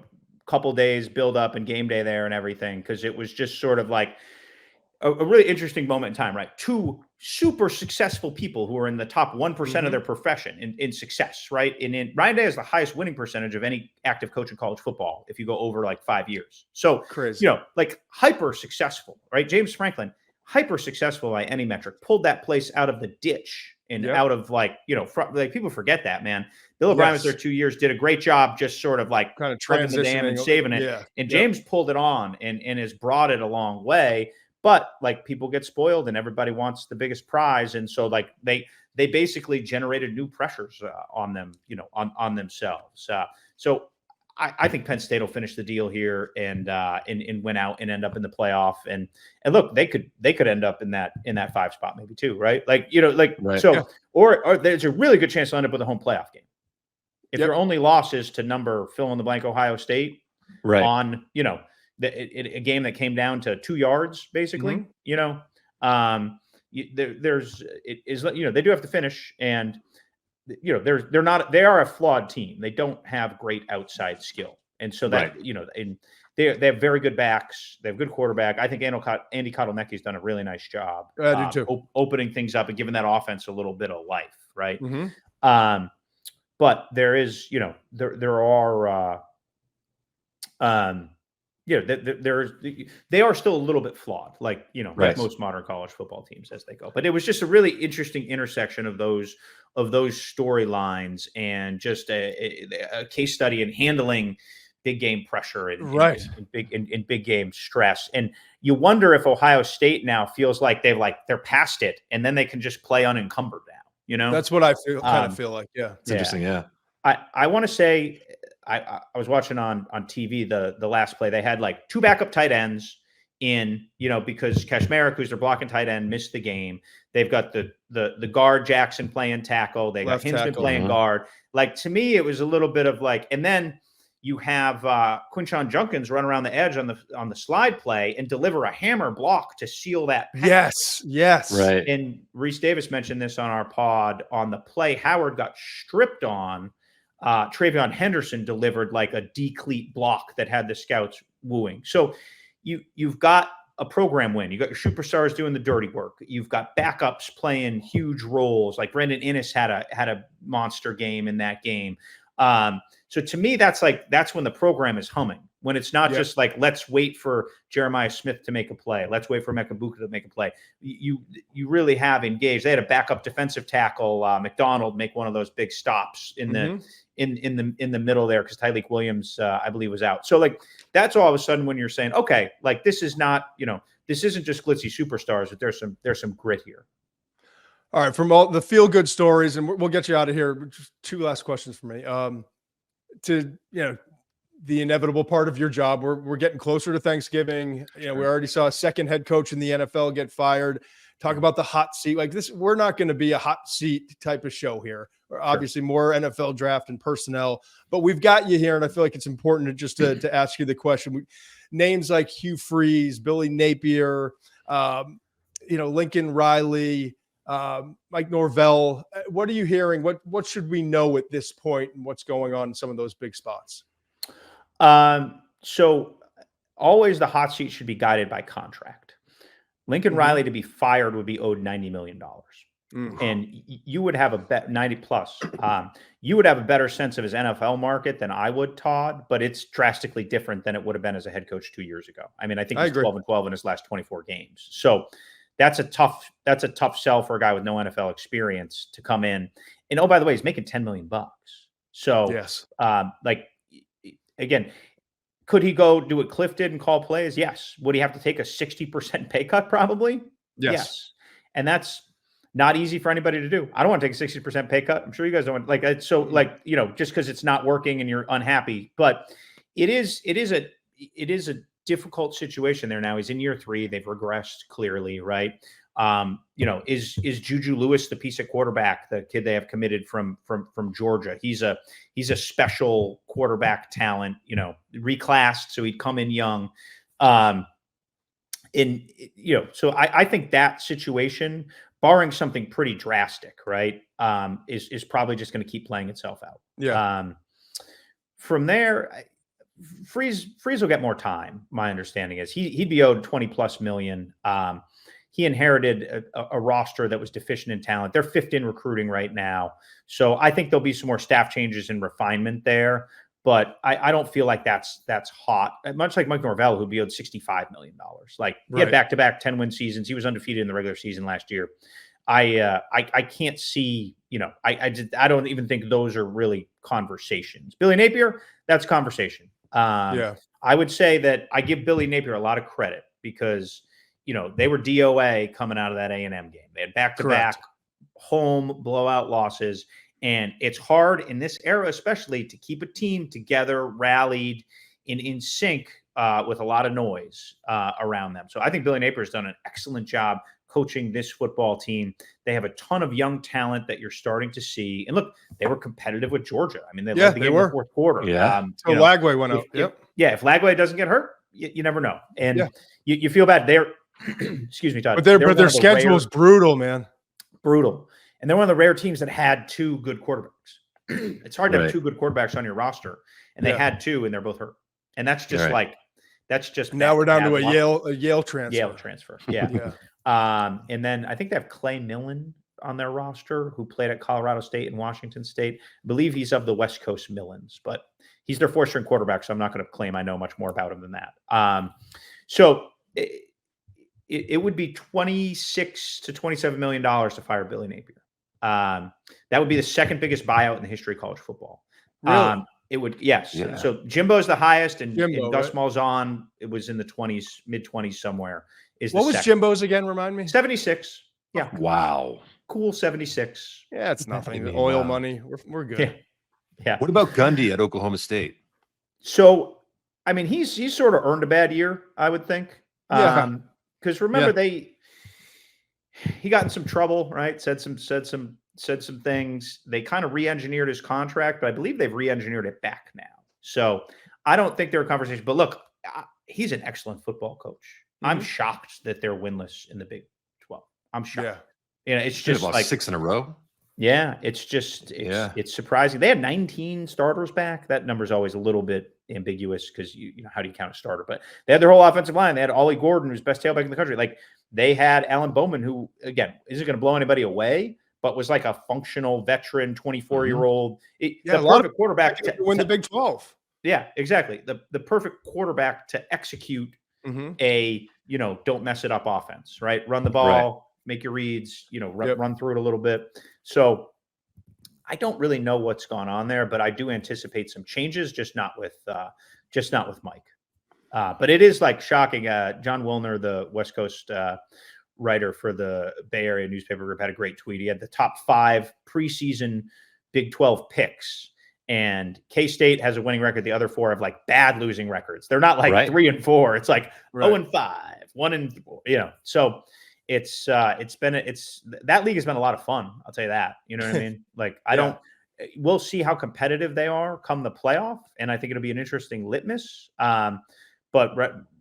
couple days build up and game day there and everything. Cause it was just sort of like a really interesting moment in time, right? Two super successful people who are in the top 1% of their profession in success, right? And Ryan Day has the highest winning percentage of any active coach in college football if you go over like 5 years. So, crazy. You know, like hyper successful, right? James Franklin, hyper successful by any metric, pulled that place out of the ditch and out of like, you know, like people forget that, man. Bill O'Brien was there 2 years, did a great job just sort of like kind of transitioning the dam and saving it. Yeah. And James pulled it on and has brought it a long way. But like people get spoiled and everybody wants the biggest prize. And so like they basically generated new pressures on them, you know, on themselves. So I think Penn State will finish the deal here and win out and end up in the playoff. And look, they could end up in that 5 spot maybe too, right? Like, you know, like, so, or there's a really good chance to end up with a home playoff game. If your only loss is to number fill in the blank Ohio State on, you know, a game that came down to 2 yards, basically, you know, you know, they do have to finish and, you know, they are a flawed team. They don't have great outside skill. And so that, you know, and they have very good backs. They have good quarterback. I think Andy Kotelnicki's done a really nice job opening things up and giving that offense a little bit of life. Right. But there is, you know, there are, yeah, they are still a little bit flawed, like, you know, like most modern college football teams as they go. But it was just a really interesting intersection of those storylines and just a case study in handling big game pressure and big game stress. And you wonder if Ohio State now feels like they're past it and then they can just play unencumbered now. You know, that's what I kind of feel like. Yeah, it's interesting. Yeah, I want to say. I was watching on TV the last play. They had like 2 backup tight ends in, you know, because Kashmerick, who's their blocking tight end, missed the game. They've got the guard Jackson playing tackle. They got Hinsman playing guard. Like, to me, it was a little bit of like, and then you have Quinshon Junkins run around the edge on the slide play and deliver a hammer block to seal that pass. Yes. Right. And Reese Davis mentioned this on our pod on the play. Howard got stripped on. Travion Henderson delivered like a decleat block that had the scouts wooing. So you've got a program win. You got your superstars doing the dirty work. You've got backups playing huge roles. Like Brendan Innes had a monster game in that game. So to me, that's when the program is humming. When it's not just like, let's wait for Jeremiah Smith to make a play. Let's wait for Mekabuka to make a play. You really have engaged. They had a backup defensive tackle, McDonald, make one of those big stops in the middle there because Tyleik Williams, I believe, was out. So like that's all of a sudden when you're saying, okay, like this is not, you know, this isn't just glitzy superstars, but there's some grit here. All right, from all the feel good stories, and we'll get you out of here. Just 2 last questions for me. To, you know, the inevitable part of your job. We're getting closer to Thanksgiving. You know, we already saw a second head coach in the NFL get fired. Talk about the hot seat like this. We're not going to be a hot seat type of show here. Obviously more NFL draft and personnel, but we've got you here. And I feel like it's important to ask you the question. Names like Hugh Freeze, Billy Napier, you know, Lincoln Riley, Mike Norvell. What are you hearing? What should we know at this point and what's going on in some of those big spots? So always the hot seat should be guided by contract. Lincoln Riley to be fired would be owed $90 million. And you would have a 90 plus. You would have a better sense of his NFL market than I would, Todd, but it's drastically different than it would have been as a head coach 2 years ago. I mean, I think he's 12-12 in his last 24 games. So that's a tough sell for a guy with no NFL experience to come in. And oh, by the way, he's making $10 million. So like, again, could he go do what Cliff did and call plays? Yes. Would he have to take a 60% pay cut? Probably. Yes. And that's not easy for anybody to do. I don't want to take a 60% pay cut. I'm sure you guys don't want, like, it's so like, you know, just because it's not working and you're unhappy, but it is a difficult situation there now. He's in year 3. They've regressed clearly. Right. Is Juju Lewis the piece at quarterback, the kid they have committed from Georgia? He's a special quarterback talent, reclassed, so he'd come in young. So I think that situation, barring something pretty drastic, right, is probably just going to keep playing itself out. Yeah. From there, Freeze will get more time. My understanding is he'd be owed $20+ million. He inherited a roster that was deficient in talent. They're fifth in recruiting right now. So I think there'll be some more staff changes and refinement there. But I don't feel like that's hot. Much like Mike Norvell, who'd be owed $65 million. Like he had back-to-back 10-win seasons. He was undefeated in the regular season last year. I can't see, I don't even think those are really conversations. Billy Napier, that's conversation. I would say that I give Billy Napier a lot of credit because, they were DOA coming out of that A&M game. They had back-to-back home blowout losses. And it's hard in this era, especially, to keep a team together, rallied, in sync with a lot of noise around them. So I think Billy Napier has done an excellent job coaching this football team. They have a ton of young talent that you're starting to see. And look, they were competitive with Georgia. I mean, they led the game in the fourth quarter. Yeah. So Lagway went out. If Lagway doesn't get hurt, you never know. And you feel bad. They're, excuse me, Todd. But their schedule is brutal, man. Brutal. And they're one of the rare teams that had two good quarterbacks. It's hard to have two good quarterbacks on your roster. And they had two, and they're both hurt. And that's just now we're down to a Yale transfer. Yale transfer. Yeah. And then I think they have Clay Millen on their roster, who played at Colorado State and Washington State. I believe he's of the West Coast Millens, but he's their fourth-string quarterback, so I'm not going to claim I know much more about him than that. So it would be $26 to $27 million to fire Billy Napier. That would be the second biggest buyout in the history of college football. Really? It would, yes. Yeah. So Jimbo's the highest, and Gus right? Malzahn, it was in the 20s, mid-20s somewhere. What was Jimbo's again? Remind me. 76. Yeah. Wow. Cool 76. Yeah, it's nothing. The oil money. We're good. Yeah. What about Gundy at Oklahoma State? So, I mean, he's sort of earned a bad year, I would think. Because remember, he got in some trouble, right? Said some things. They kind of re-engineered his contract, but I believe they've re-engineered it back now. So I don't think there are conversations. But look, he's an excellent football coach. Mm-hmm. I'm shocked that they're winless in the Big 12. I'm shocked. Yeah. It's just like 6 in a row. Yeah, it's surprising. They had 19 starters back. That number's always a little bit ambiguous because how do you count a starter? But they had their whole offensive line. They had Ollie Gordon, who's best tailback in the country. Like they had Alan Bowman, who again isn't going to blow anybody away, but was like a functional veteran, 24-year-old. The perfect quarterback to win the Big 12. Yeah, exactly. The perfect quarterback to execute a don't mess it up offense. Right, run the ball. Make your reads, run through it a little bit. So I don't really know what's gone on there, but I do anticipate some changes, just not with Mike. But it is like shocking. John Wilner, the West Coast writer for the Bay Area newspaper group, had a great tweet. He had the top 5 preseason Big 12 picks, and K-State has a winning record. The other 4 have like bad losing records. They're not like 3 and 4. It's like 0-5, 1 and 4. So. It's that league has been a lot of fun. I'll tell you that. You know what I mean? Like we'll see how competitive they are come the playoff. And I think it'll be an interesting litmus. But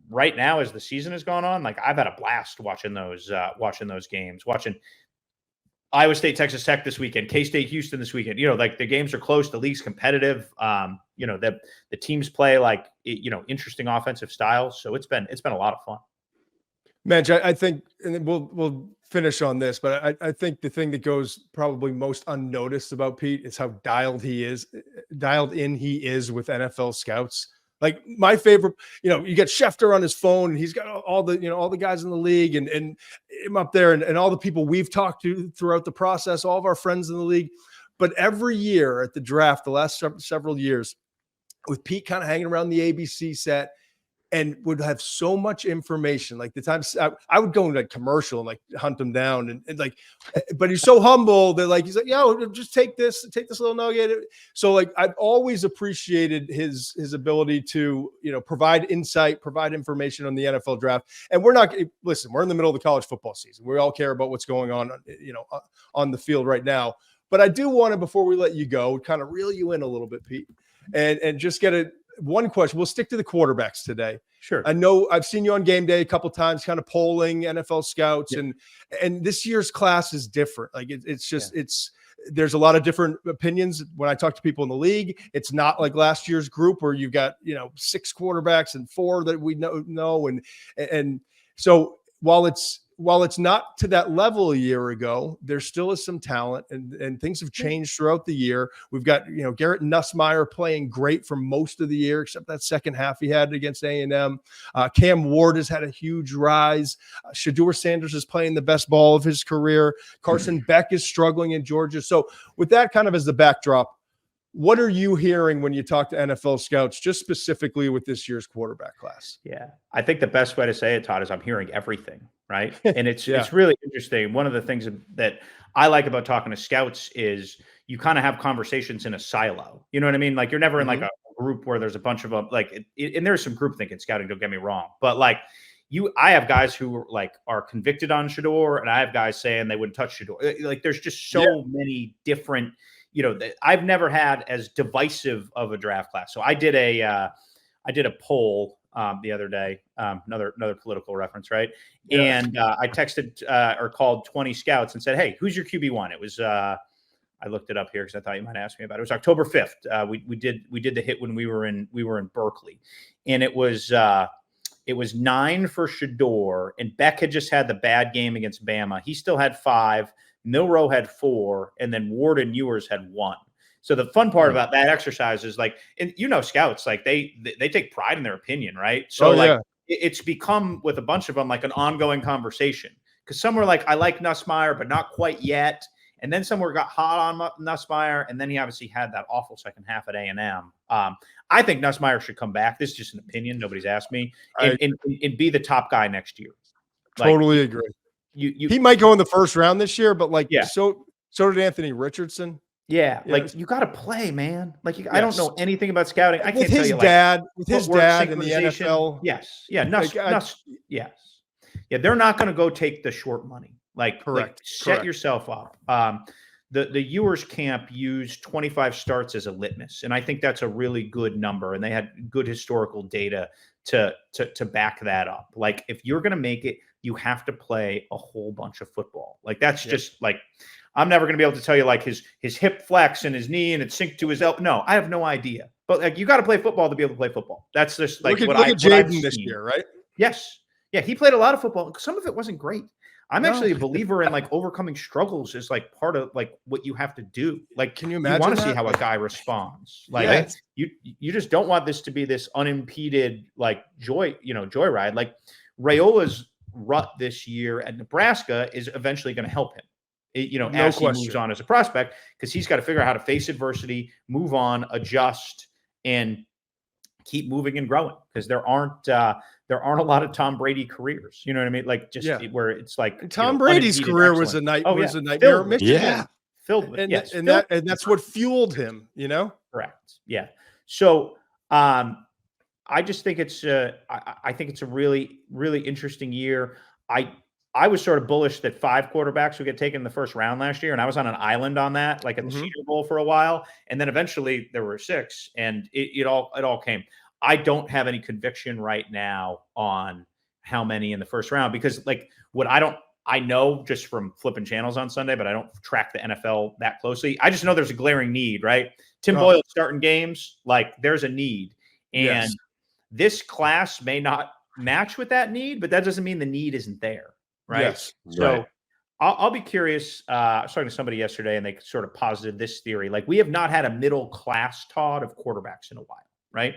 right now, as the season has gone on, like I've had a blast watching those games, watching Iowa State, Texas Tech this weekend, K-State, Houston this weekend. Like the games are close. The league's competitive. The teams play like, interesting offensive styles. So it's been a lot of fun. Mensch, I think, and we'll finish on this, but I think the thing that goes probably most unnoticed about Pete is how dialed in he is with NFL scouts. Like my favorite, you get Schefter on his phone, and he's got all the guys in the league, and him up there, and all the people we've talked to throughout the process, all of our friends in the league. But every year at the draft, the last several years, with Pete kind of hanging around the ABC set, and would have so much information. Like the times I would go into a commercial and like hunt him down and like, but he's so humble that like, he's like, yo, just take this little nugget. So like, I've always appreciated his ability to, provide insight, provide information on the NFL draft. And we're in the middle of the college football season. We all care about what's going on, on the field right now. But I do want to, before we let you go, kind of reel you in a little bit, Pete, and just get one question. We'll stick to the quarterbacks today. Sure. I know I've seen you on game day a couple of times, kind of polling NFL scouts, and this year's class is different. Like there's a lot of different opinions. When I talk to people in the league, it's not like last year's group where you've got 6 quarterbacks and 4 that we know, and so while it's not to that level a year ago, there still is some talent, and things have changed throughout the year. We've got, Garrett Nussmeier playing great for most of the year, except that second half he had against A&M. Cam Ward has had a huge rise. Shedeur Sanders is playing the best ball of his career. Carson Beck is struggling in Georgia. So with that kind of as the backdrop, what are you hearing when you talk to NFL scouts, just specifically with this year's quarterback class? Yeah, I think the best way to say it, Todd, is I'm hearing everything, right? And it's really interesting. One of the things that I like about talking to scouts is you kind of have conversations in a silo. You know what I mean? Like you're never in like a group where there's a bunch of them. Like, and there's some groupthink in scouting. Don't get me wrong, but like I have guys who are convicted on Shedeur, and I have guys saying they wouldn't touch Shedeur. Like there's just so many different. I've never had as divisive of a draft class. So I did a poll the other day, another political reference, right? Yeah. And I texted or called 20 scouts and said, "Hey, who's your QB1?" It was I looked it up here because I thought you might ask me about it. It was October 5th. We did the hit when we were in Berkeley, and it was 9 for Shedeur, and Beck had just had the bad game against Bama. He still had 5. Milroe had 4, and then Ward and Ewers had 1. So the fun part about that exercise is like, and scouts, like they take pride in their opinion, right? So it's become with a bunch of them like an ongoing conversation, because some were like, I like Nussmeier, but not quite yet. And then some got hot on Nussmeier, and then he obviously had that awful second half at A&M. I think Nussmeier should come back. This is just an opinion. Nobody's asked me, and be the top guy next year. Totally agree. He might go in the first round this year, but so did Anthony Richardson. Yeah, like you got to play, man. Like I don't know anything about scouting. I can't tell you. With his dad in the NFL. Yes, yes, yeah. They're not going to go take the short money. Correct. Set yourself up. The Ewers camp used 25 starts as a litmus, and I think that's a really good number. And they had good historical data to back that up. Like if you're going to make it, you have to play a whole bunch of football. Like that's just like, I'm never going to be able to tell you like his hip flex and his knee and it synced to his elbow. No, I have no idea. But like you got to play football to be able to play football. That's just like look at Jaden this year, right? Yes. Yeah, he played a lot of football. Some of it wasn't great. I'm actually a believer in like overcoming struggles is like part of like what you have to do. Like, can you imagine? You want to see how a guy responds. Like you just don't want this to be this unimpeded like joyride. Like Raiola's rut this year at Nebraska is eventually going to help him. As he moves on as a prospect, because he's got to figure out how to face adversity, move on, adjust, and keep moving and growing. Because there aren't a lot of Tom Brady careers. You know what I mean? Like where it's like Tom Brady's career was a nightmare. Filled with and that's what fueled him. Correct. Yeah. So I just think it's I think it's a really, really interesting year. I was sort of bullish that 5 quarterbacks would get taken in the first round last year, and I was on an island on that, like at the Senior Bowl for a while, and then eventually there were 6, and it all came. I don't have any conviction right now on how many in the first round, because like I know just from flipping channels on Sunday, but I don't track the NFL that closely. I just know there's a glaring need, right? Tim Boyle starting games, like there's a need, and this class may not match with that need, but that doesn't mean the need isn't there. Right. Yes. So I'll be curious. I was talking to somebody yesterday and they sort of posited this theory. Like we have not had a middle class, Todd, of quarterbacks in a while. Right.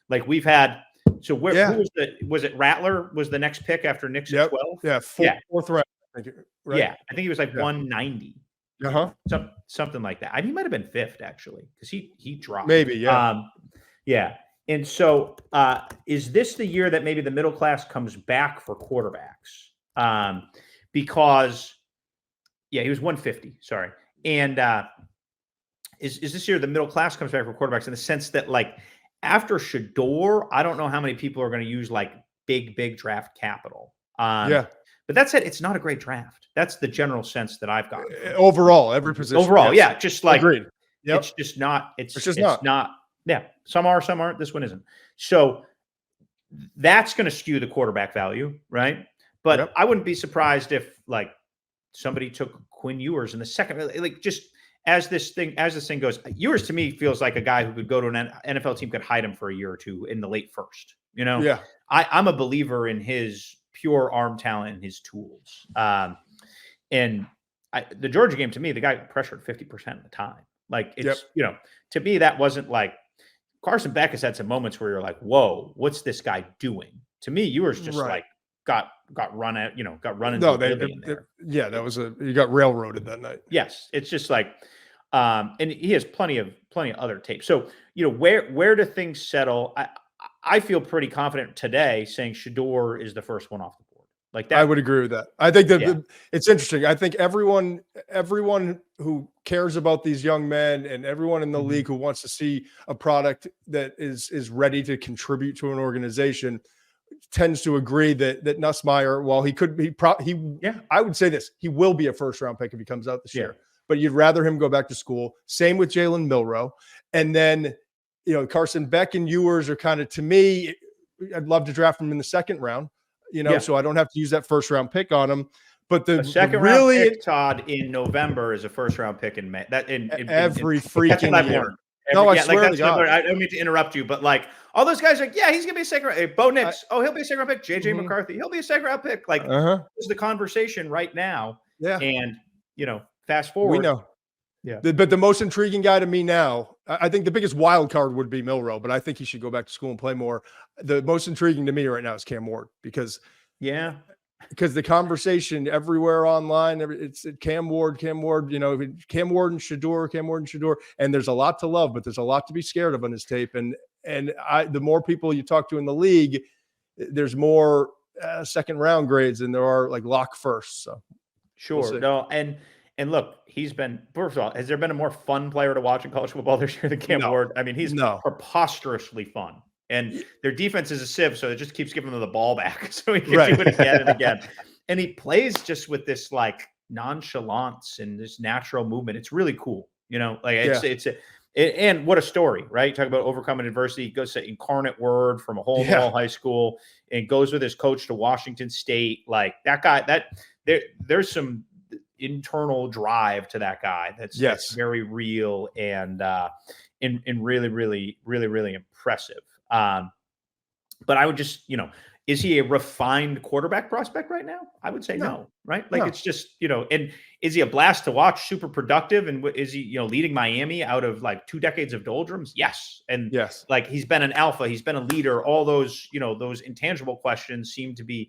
Like we've had. So who was it Rattler was the next pick after Nick's 12? Yeah. Fourth round. Right? Yeah. I think he was like 190. Something like that. He might have been 5th actually, because he dropped. Maybe. Yeah. Yeah. And so is this the year that maybe the middle class comes back for quarterbacks? Because, yeah, he was 150, sorry. And is this year the middle class comes back for quarterbacks in the sense that, like, after Shador, I don't know how many people are going to use, like, big draft capital. Yeah. But that said, it's not a great draft. That's the general sense that I've gotten. Overall, every position. Overall, yes. Yeah, just like, agreed. Yep. It's just not. It's just not. Yeah, some are, some aren't. This one isn't. So that's going to skew the quarterback value, right? But I wouldn't be surprised if, like, somebody took Quinn Ewers in the second. Like, just as this thing goes, Ewers to me feels like a guy who could go to an NFL team, could hide him for a year or two in the late first. You know, yeah. I'm a believer in his pure arm talent and his tools. And the Georgia game, to me, the guy pressured 50% of the time. Like, it's, you know, to me, that wasn't like Carson Beck has had some moments where you're like, whoa, what's this guy doing? To me, Ewers just like got run out, you know, got run into there. Yeah, that was you got railroaded that night. Yes. It's just like, and he has plenty of other tape. So, you know, where do things settle? I feel pretty confident today saying Shador is the first one off the board. Like that. I would agree with that. I think that it's interesting. I think everyone who cares about these young men and everyone in the league who wants to see a product that is ready to contribute to an organization tends to agree that Nussmeier, while he could be, I would say this, he will be a first round pick if he comes out this year, but you'd rather him go back to school. Same with Jalen Milroe. And then, you know, Carson Beck and Ewers are kind of, to me, I'd love to draft him in the second round, you know, so I don't have to use that first round pick on him. But the second round pick, Todd, in November is a first round pick in May. That in every freaking year. I swear to God. I don't mean to interrupt you, but like all those guys are like, yeah, he's gonna be a second round. Bo Nix, he'll be a second round pick. JJ McCarthy, he'll be a second round pick. Like this is the conversation right now. Yeah. And you know, fast forward. We know. Yeah. But the most intriguing guy to me now, I think the biggest wild card would be Milroe, but I think he should go back to school and play more. The most intriguing to me right now is Cam Ward because the conversation everywhere online, it's Cam Ward, you know, Cam Ward and Shador, and there's a lot to love, but there's a lot to be scared of on his tape. And the more people you talk to in the league, there's more second round grades than there are like lock first. So sure. No. And look, he's been, first of all, has there been a more fun player to watch in college football this year than Cam Ward? I mean, he's preposterously fun. And their defense is a sieve, so it just keeps giving them the ball back. So he can do it again and again. And he plays just with this like nonchalance and this natural movement. It's really cool. You know, like and what a story, right? Talk about overcoming adversity. He goes to Incarnate Word from a hole in the wall high school and goes with his coach to Washington State. Like that guy, there's some internal drive to that guy that's very real and really impressive. But I would just, you know, is he a refined quarterback prospect right now? I would say no, right? Like it's just, you know, and is he a blast to watch, super productive? And is he, you know, leading Miami out of like 2 decades of doldrums? Yes. And like he's been an alpha, he's been a leader. All those, you know, those intangible questions seem to be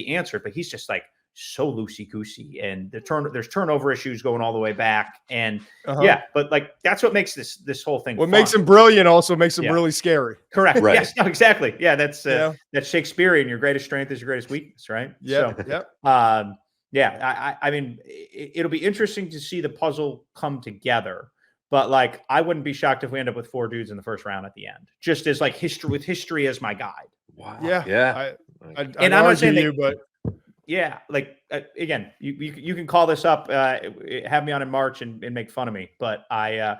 answered, but he's just like so loosey-goosey, and there's turnover issues going all the way back, and but like that's what makes this whole thing. What makes him brilliant also makes him really scary. Correct. Right. Yes. No, exactly. Yeah. That's Shakespearean. Your greatest strength is your greatest weakness. Right. Yeah. So, I mean, it'll be interesting to see the puzzle come together. But like, I wouldn't be shocked if we end up with 4 dudes in the first round at the end, just as like history as my guide. Wow. Yeah. Yeah. I'm not saying you, but. Yeah, like again, you can call this up, have me on in March and make fun of me, but I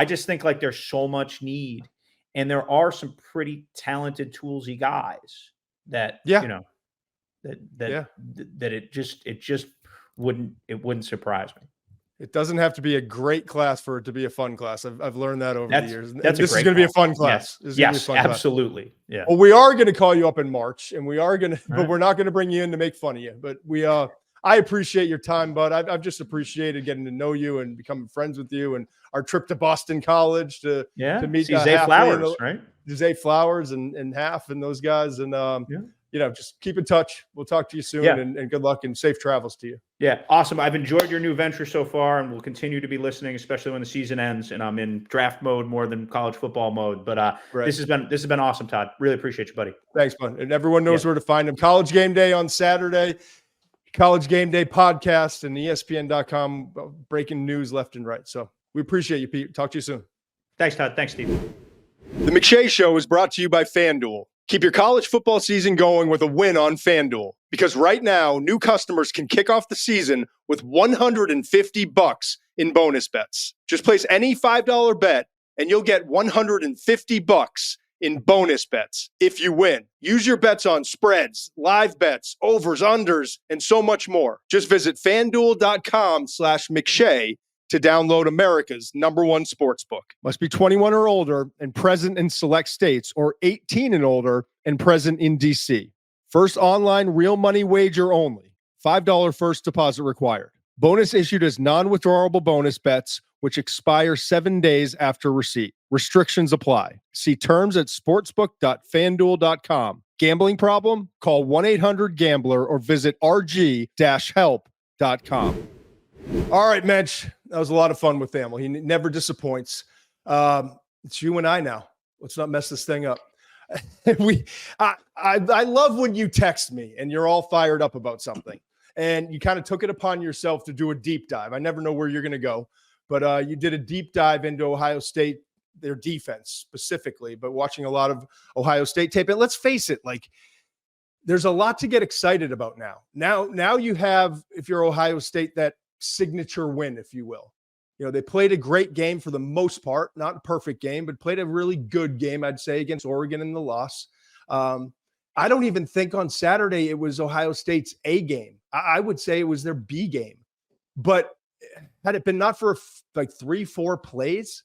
just think like there's so much need, and there are some pretty talented toolsy guys that you know that it just wouldn't surprise me. It doesn't have to be a great class for it to be a fun class. I've learned that over the years. This is going to be a fun class. Yes, absolutely. Class. Yeah. Well, we are going to call you up in March, and we are going to, but we're not going to bring you in to make fun of you. But I appreciate your time, bud. I've just appreciated getting to know you and becoming friends with you, and our trip to Boston College to meet Zay Flowers, right? Zay Flowers and Half and those guys, and just keep in touch. We'll talk to you soon, and good luck and safe travels to you. Yeah, awesome. I've enjoyed your new venture so far, and we'll continue to be listening, especially when the season ends and I'm in draft mode more than college football mode. But this has been awesome, Todd. Really appreciate you, buddy. Thanks, bud. And everyone knows where to find him. College Game Day on Saturday, College Game Day podcast, and ESPN.com breaking news left and right. So we appreciate you, Pete. Talk to you soon. Thanks, Todd. Thanks, Steve. The McShay Show is brought to you by FanDuel. Keep your college football season going with a win on FanDuel. Because right now, new customers can kick off the season with $150 in bonus bets. Just place any $5 bet, and you'll get $150 in bonus bets if you win. Use your bets on spreads, live bets, overs, unders, and so much more. Just visit FanDuel.com/McShay to download America's #1 sportsbook. Must be 21 or older and present in select states, or 18 and older and present in D.C. First online real money wager only. $5 first deposit required. Bonus issued as non-withdrawable bonus bets, which expire 7 days after receipt. Restrictions apply. See terms at sportsbook.fanduel.com. Gambling problem? Call 1-800-GAMBLER or visit rg-help.com. All right, Mensch. That was a lot of fun with Thamel. He never disappoints. It's you and I now. Let's not mess this thing up. I love when you text me and you're all fired up about something, and you kind of took it upon yourself to do a deep dive. I never know where you're going to go, but you did a deep dive into Ohio State, their defense specifically, but watching a lot of Ohio State tape. And let's face it, there's a lot to get excited about now. Now you have, if you're Ohio State, that signature win, if you will. They played a great game for the most part, not a perfect game, but played a really good game, I'd say, against Oregon in the loss. I don't even think on Saturday it was Ohio State's A game. I would say it was their B game. But had it been not for 3-4 plays,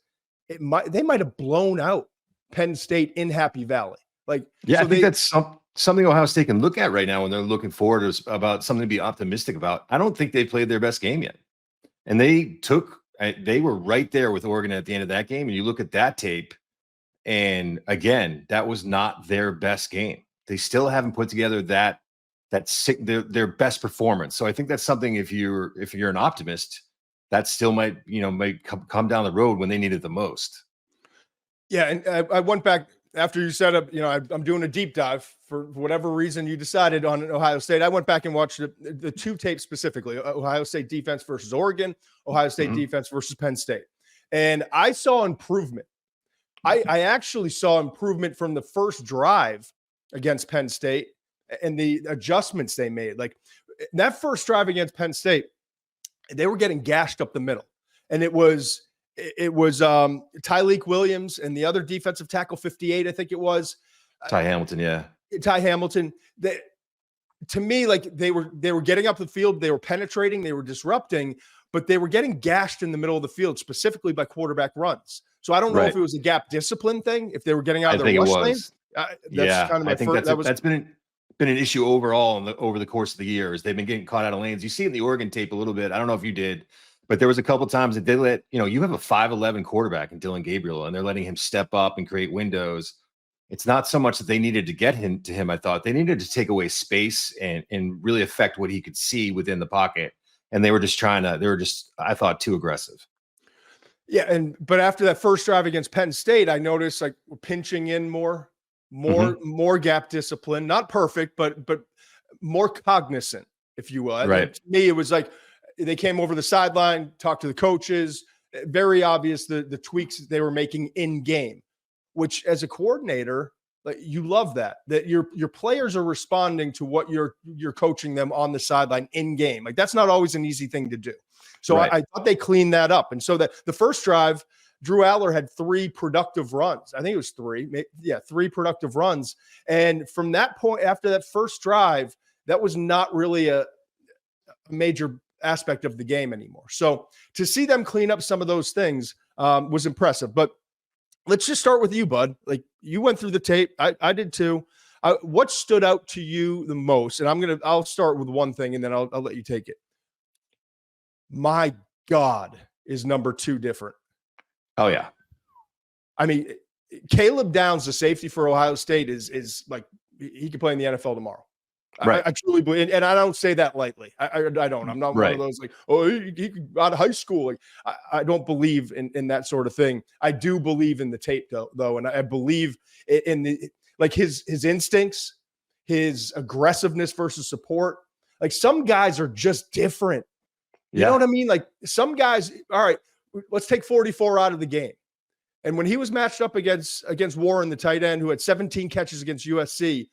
they might have blown out Penn State in Happy Valley. I think that's something Ohio State can look at right now when they're looking forward about something to be optimistic about. I don't think they played their best game yet. And they were right there with Oregon at the end of that game. And you look at that tape, and again, that was not their best game. They still haven't put together their best performance. So I think that's something, if you're an optimist, that still might come down the road when they need it the most. Yeah. And I went back after you set up, I'm doing a deep dive for whatever reason you decided on Ohio State. I went back and watched the two tapes specifically, Ohio State defense versus Oregon, Ohio State defense versus Penn State. And I saw improvement. I actually saw improvement from the first drive against Penn State and the adjustments they made. That first drive against Penn State, they were getting gashed up the middle. And it was Tyleik Williams and the other defensive tackle, 58, I think it was. Ty Hamilton, yeah. Ty Hamilton. To me, they were getting up the field, they were penetrating, they were disrupting, but they were getting gashed in the middle of the field, specifically by quarterback runs. So I don't know if it was a gap discipline thing, if they were getting out of their rush lane. That's been an issue overall over the course of the years. They've been getting caught out of lanes. You see it in the Oregon tape a little bit. I don't know if you did, but there was a couple of times that they let, you have a 5'11" quarterback in Dillon Gabriel, and they're letting him step up and create windows. It's not so much that they needed to get him to him. I thought they needed to take away space and really affect what he could see within the pocket. And they were just I thought, too aggressive. Yeah. But after that first drive against Penn State, I noticed we're pinching in more gap discipline, not perfect, but more cognizant, if you will. Right. To me, it was they came over the sideline, talked to the coaches, very obvious the tweaks they were making in game, which as a coordinator, you love that your players are responding to what you're coaching them on the sideline in game. That's not always an easy thing to do. So I thought they cleaned that up. And so that the first drive, Drew Aller had 3 productive runs. I think it was 3. Yeah, 3 productive runs. And from that point, after that first drive, that was not really a major aspect of the game anymore. So to see them clean up some of those things was impressive. But let's just start with you, bud. You went through the tape. I did too. What stood out to you the most? And I'll start with one thing and then I'll let you take it. My God, is number 2 different? Oh yeah. I mean, Caleb Downs, the safety for Ohio State, is he could play in the NFL tomorrow. Right. I truly believe, and I don't say that lightly. I don't. I'm not one of those like, oh, he could out of high school. Like, I don't believe in that sort of thing. I do believe in the tape though, and I believe in the like his instincts, his aggressiveness versus support. Like some guys are just different. You know what I mean? Like some guys. All right, let's take 44 out of the game. And when he was matched up against Warren, the tight end, who had 17 catches against USC,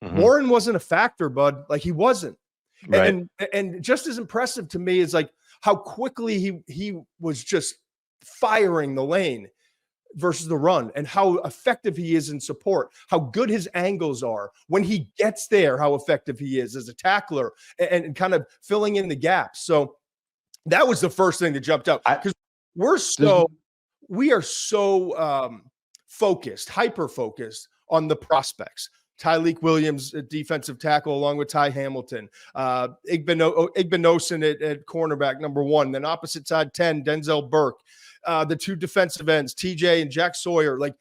Warren wasn't a factor, bud. Like he wasn't. Right. And just as impressive to me is like how quickly he was just firing the lane versus the run, and how effective he is in support, how good his angles are when he gets there, how effective he is as a tackler and kind of filling in the gaps. So that was the first thing that jumped out, because we are so focused, hyper-focused on the prospects. Tyleik Williams, defensive tackle, along with Ty Hamilton. Igbinosun at cornerback, number 1. Then opposite side, 10, Denzel Burke. The 2 defensive ends, TJ and Jack Sawyer. Like,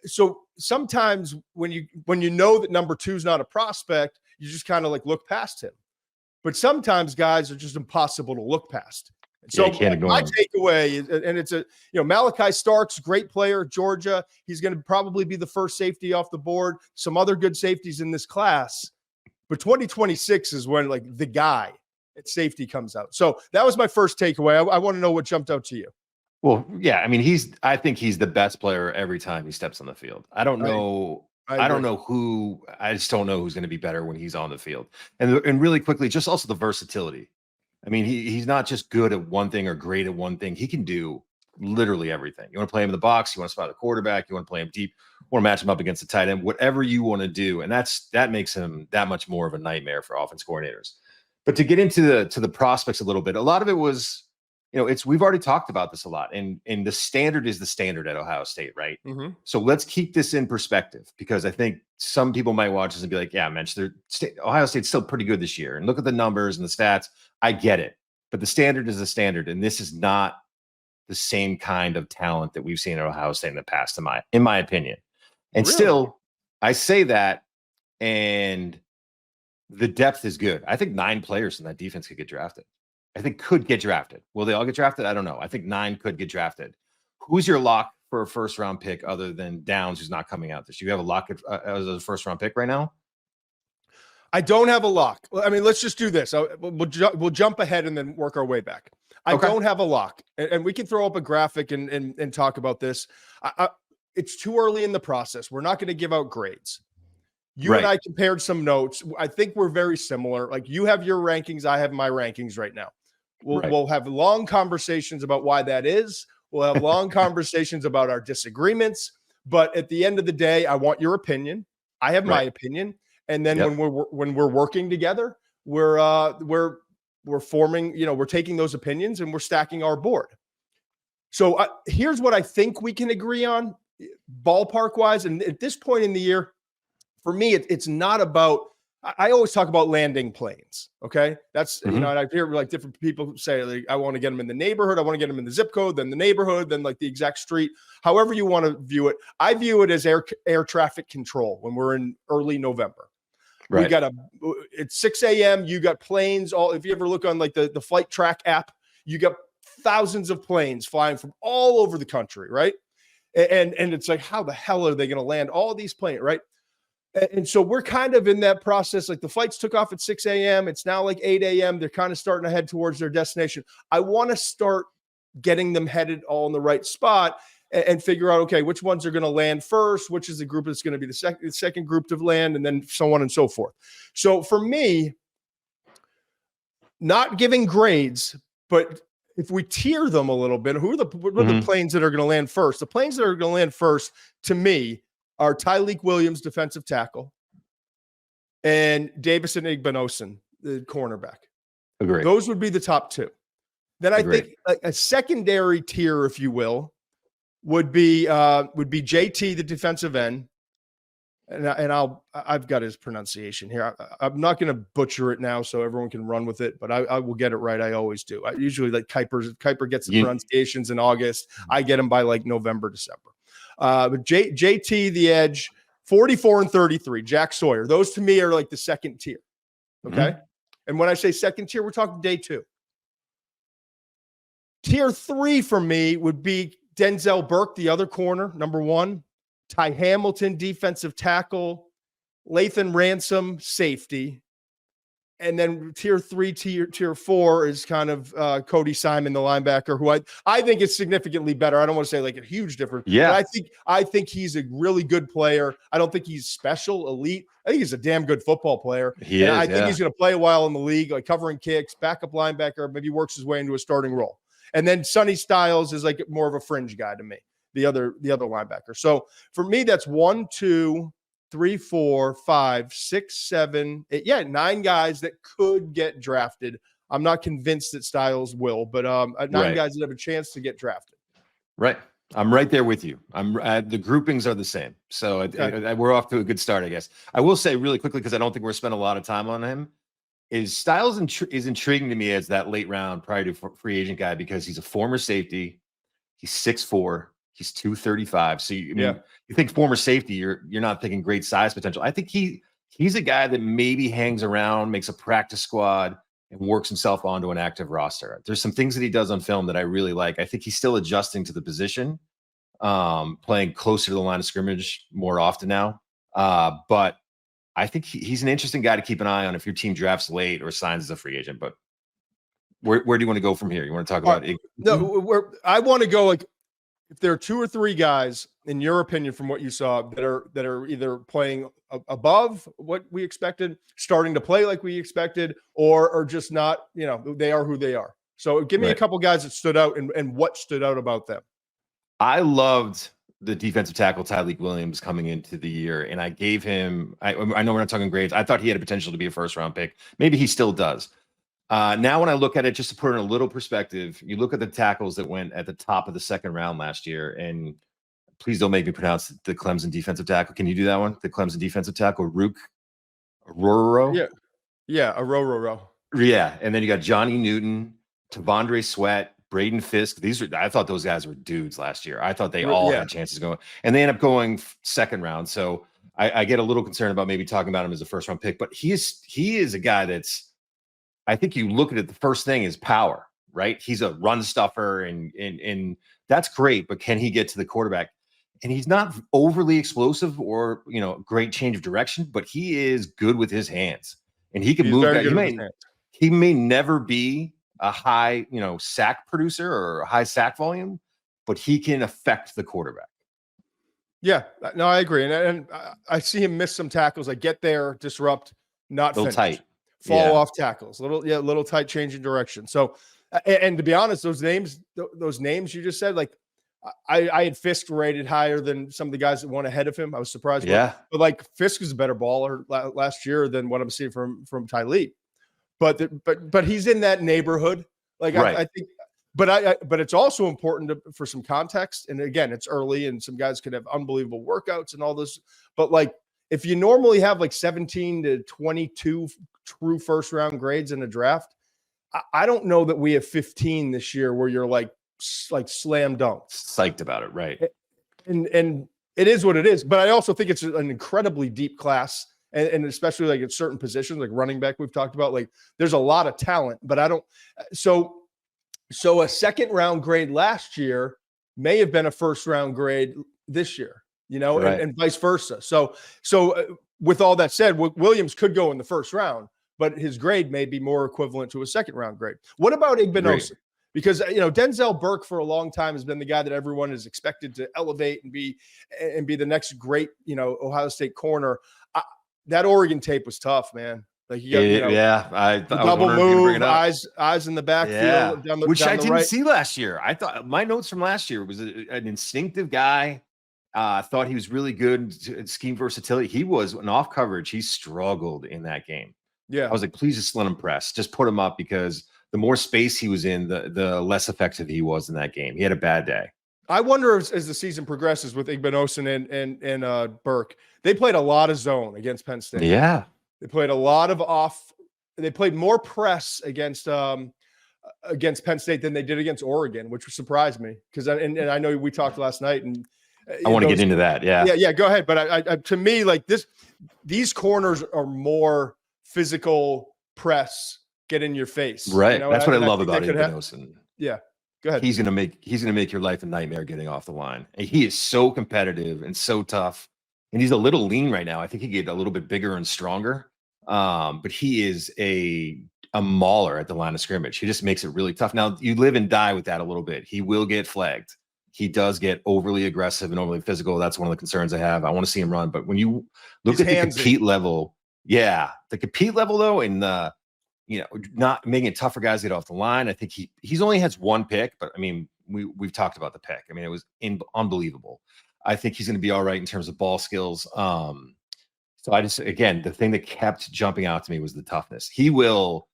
so sometimes when you know that number 2 is not a prospect, you just kind of like look past him. But sometimes guys are just impossible to look past. So my takeaway is, and it's Malachi Starks, great player, Georgia. He's going to probably be the first safety off the board. Some other good safeties in this class, but 2026 is when like the guy at safety comes out. So that was my first takeaway. I want to know what jumped out to you. Well, yeah, I mean, I think he's the best player every time he steps on the field. I don't know. I don't know who. I just don't know who's going to be better when he's on the field. And really quickly, just also the versatility. I mean, he's not just good at one thing or great at one thing. He can do literally everything. You want to play him in the box, you want to spot the quarterback, you want to play him deep, or match him up against the tight end, whatever you want to do. And that makes him that much more of a nightmare for offense coordinators. But to get into the prospects a little bit, a lot of it was, we've already talked about this a lot. And the standard is the standard at Ohio State, right? Mm-hmm. So let's keep this in perspective, because I think some people might watch this and be like, yeah, Mensch, Ohio State's still pretty good this year. And look at the numbers and the stats. I get it. But the standard is the standard. And this is not the same kind of talent that we've seen at Ohio State in the past, in my opinion. And still, I say that, and the depth is good. I think 9 players in that defense could get drafted. Will they all get drafted? I don't know. I think 9 could get drafted. Who's your lock for a first-round pick other than Downs, who's not coming out this year? You have a lock as a first-round pick right now? I don't have a lock. I mean, let's just do this. We'll jump ahead and then work our way back. I don't have a lock, and we can throw up a graphic and talk about this. It's too early in the process. We're not going to give out grades. You and I compared some notes. I think we're very similar. Like, you have your rankings, I have my rankings right now. We'll have long conversations about why that is. We'll have long conversations about our disagreements. But at the end of the day, I want your opinion. I have my opinion. And then when we're working together, we're forming, we're taking those opinions and we're stacking our board. So here's what I think we can agree on, ballpark wise. And at this point in the year, for me, it's not about. I always talk about landing planes. Okay, that's and I hear like different people say, like, I want to get them in the neighborhood, I want to get them in the zip code, then the neighborhood, then like the exact street. However you want to view it, I view it as air traffic control when we're in early November. Right. We got it's 6 a.m. You got planes. If you ever look on like the flight track app, you got thousands of planes flying from all over the country, right? And it's like, how the hell are they going to land all these planes, right? And so we're kind of in that process. Like, the flights took off at 6 a.m. It's now like 8 a.m. They're kind of starting to head towards their destination. I want to start getting them headed all in the right spot and figure out, okay, which ones are going to land first, which is the group that's going to be the second group to land, and then so on and so forth. So for me, not giving grades, but if we tier them a little bit, what are the planes that are going to land first? The planes that are going to land first, to me, are Tyleik Williams, defensive tackle, and Davison Igbinosun, the cornerback. Agreed. Those would be the top 2. Then I think a secondary tier, if you will, would be JT, the defensive end, and I've got his pronunciation here. I'm not going to butcher it now, so everyone can run with it, but I will get it right. I always do. I usually like Kuiper gets the pronunciations in August. I get them by like November, December. But JT, the edge 44 and 33, Jack Sawyer. Those to me are like the second tier. Okay. And when I say second tier, we're talking day 2. Tier 3 for me would be Denzel Burke, the other corner, number 1. Ty Hamilton, defensive tackle. Lathan Ransom, safety. And then tier 3, tier 4 is kind of Cody Simon, the linebacker, who I think is significantly better. I don't want to say like a huge difference. Yeah. But I think he's a really good player. I don't think he's special, elite. I think he's a damn good football player. I think he's going to play a while in the league, like covering kicks, backup linebacker, maybe works his way into a starting role. And then Sonny Styles is like more of a fringe guy to me, the other linebacker. So for me, that's 1, 2, 3, 4, 5, 6, 7, 8. Yeah, 9 guys that could get drafted. I'm not convinced that Styles will, but 9 guys that have a chance to get drafted. Right. I'm right there with you. The groupings are the same. So we're off to a good start, I guess. I will say really quickly, because I don't think we're spending a lot of time on him, is Styles is intriguing to me as that late round prior to free agent guy, because he's a former safety. He's 6'4". He's 235. So you think former safety, you're not thinking great size potential. I think he's a guy that maybe hangs around, makes a practice squad, and works himself onto an active roster. There's some things that he does on film that I really like. I think he's still adjusting to the position, playing closer to the line of scrimmage more often now. But I think he's an interesting guy to keep an eye on if your team drafts late or signs as a free agent. But where do you want to go from here? You want to talk about it? No, I want to go like, if there are 2 or 3 guys, in your opinion, from what you saw, that are either playing above what we expected, starting to play like we expected, or just not, they are who they are. So give me a couple guys that stood out and what stood out about them. I loved the defensive tackle Tyleik Williams coming into the year, and I gave him. I know we're not talking grades. I thought he had a potential to be a first-round pick. Maybe he still does. Now, when I look at it, just to put it in a little perspective, you look at the tackles that went at the top of the second round last year, and please don't make me pronounce the Clemson defensive tackle. Can you do that one? The Clemson defensive tackle, Rook Ororo? Yeah, Ororo. Yeah, and then you got Johnny Newton, Tavondre Sweat, Braden Fisk. I thought those guys were dudes last year. I thought they all had chances going, and they end up going second round. So I get a little concerned about maybe talking about him as a first round pick, but he is a guy that's. I think you look at it, the first thing is power, right? He's a run stuffer and that's great, but can he get to the quarterback? And he's not overly explosive or, great change of direction, but he is good with his hands and he can move that. He may never be a high, sack producer or a high sack volume, but he can affect the quarterback. Yeah, no, I agree. And I see him miss some tackles. Like get there, disrupt, not finish. Tight. Fall off tackles, little tight change in direction. So, and to be honest, those names you just said, like I had Fisk rated higher than some of the guys that went ahead of him. I was surprised. But like Fisk is a better baller last year than what I'm seeing from Tyleik. But he's in that neighborhood. Like I think, but it's also important for some context. And again, it's early and some guys could have unbelievable workouts and all this, but like, if you normally have like 17 to 22 true first round grades in a draft, I don't know that we have 15 this year where you're like slam dunk. Psyched about it, right? And it is what it is. But I also think it's an incredibly deep class, and especially like at certain positions, like running back we've talked about, like there's a lot of talent, but I don't. So a second round grade last year may have been a first round grade this year. And vice versa. So with all that said, Williams could go in the first round, but his grade may be more equivalent to a second round grade. What about Igbinosun? Because, Denzel Burke for a long time has been the guy that everyone is expected to elevate and be the next great, Ohio State corner. That Oregon tape was tough, man. Like you got, I double move, eyes in the backfield, which I didn't right. see last year. I thought my notes from last year was an instinctive guy. Thought he was really good at scheme versatility. He was an off coverage. He struggled in that game. Yeah. I was like, please just let him press. Just put him up, because the more space he was in, the less effective he was in that game. He had a bad day. I wonder if, as the season progresses with Igbinosun and Burke, they played a lot of zone against Penn State. Yeah. They played a lot of off. They played more press against Penn State than they did against Oregon, which surprised me because I know we talked last night, and I want to get into that. Yeah. Go ahead. But I to me, like these corners are more physical press, get in your face. Right. You know? That's what I love about Igbinosun. Yeah. Go ahead. He's gonna make your life a nightmare getting off the line. And he is so competitive and so tough. And he's a little lean right now. I think he get a little bit bigger and stronger. But he is a mauler at the line of scrimmage. He just makes it really tough. Now you live and die with that a little bit. He will get flagged. He does get overly aggressive and overly physical. That's one of the concerns I have. I want to see him run. But when you look at the compete level, the compete level though, and not making it tough for guys to get off the line. I think he's only has one pick, but I mean, we've talked about the pick. I mean, it was unbelievable. I think he's going to be all right in terms of ball skills. So the thing that kept jumping out to me was the toughness. He will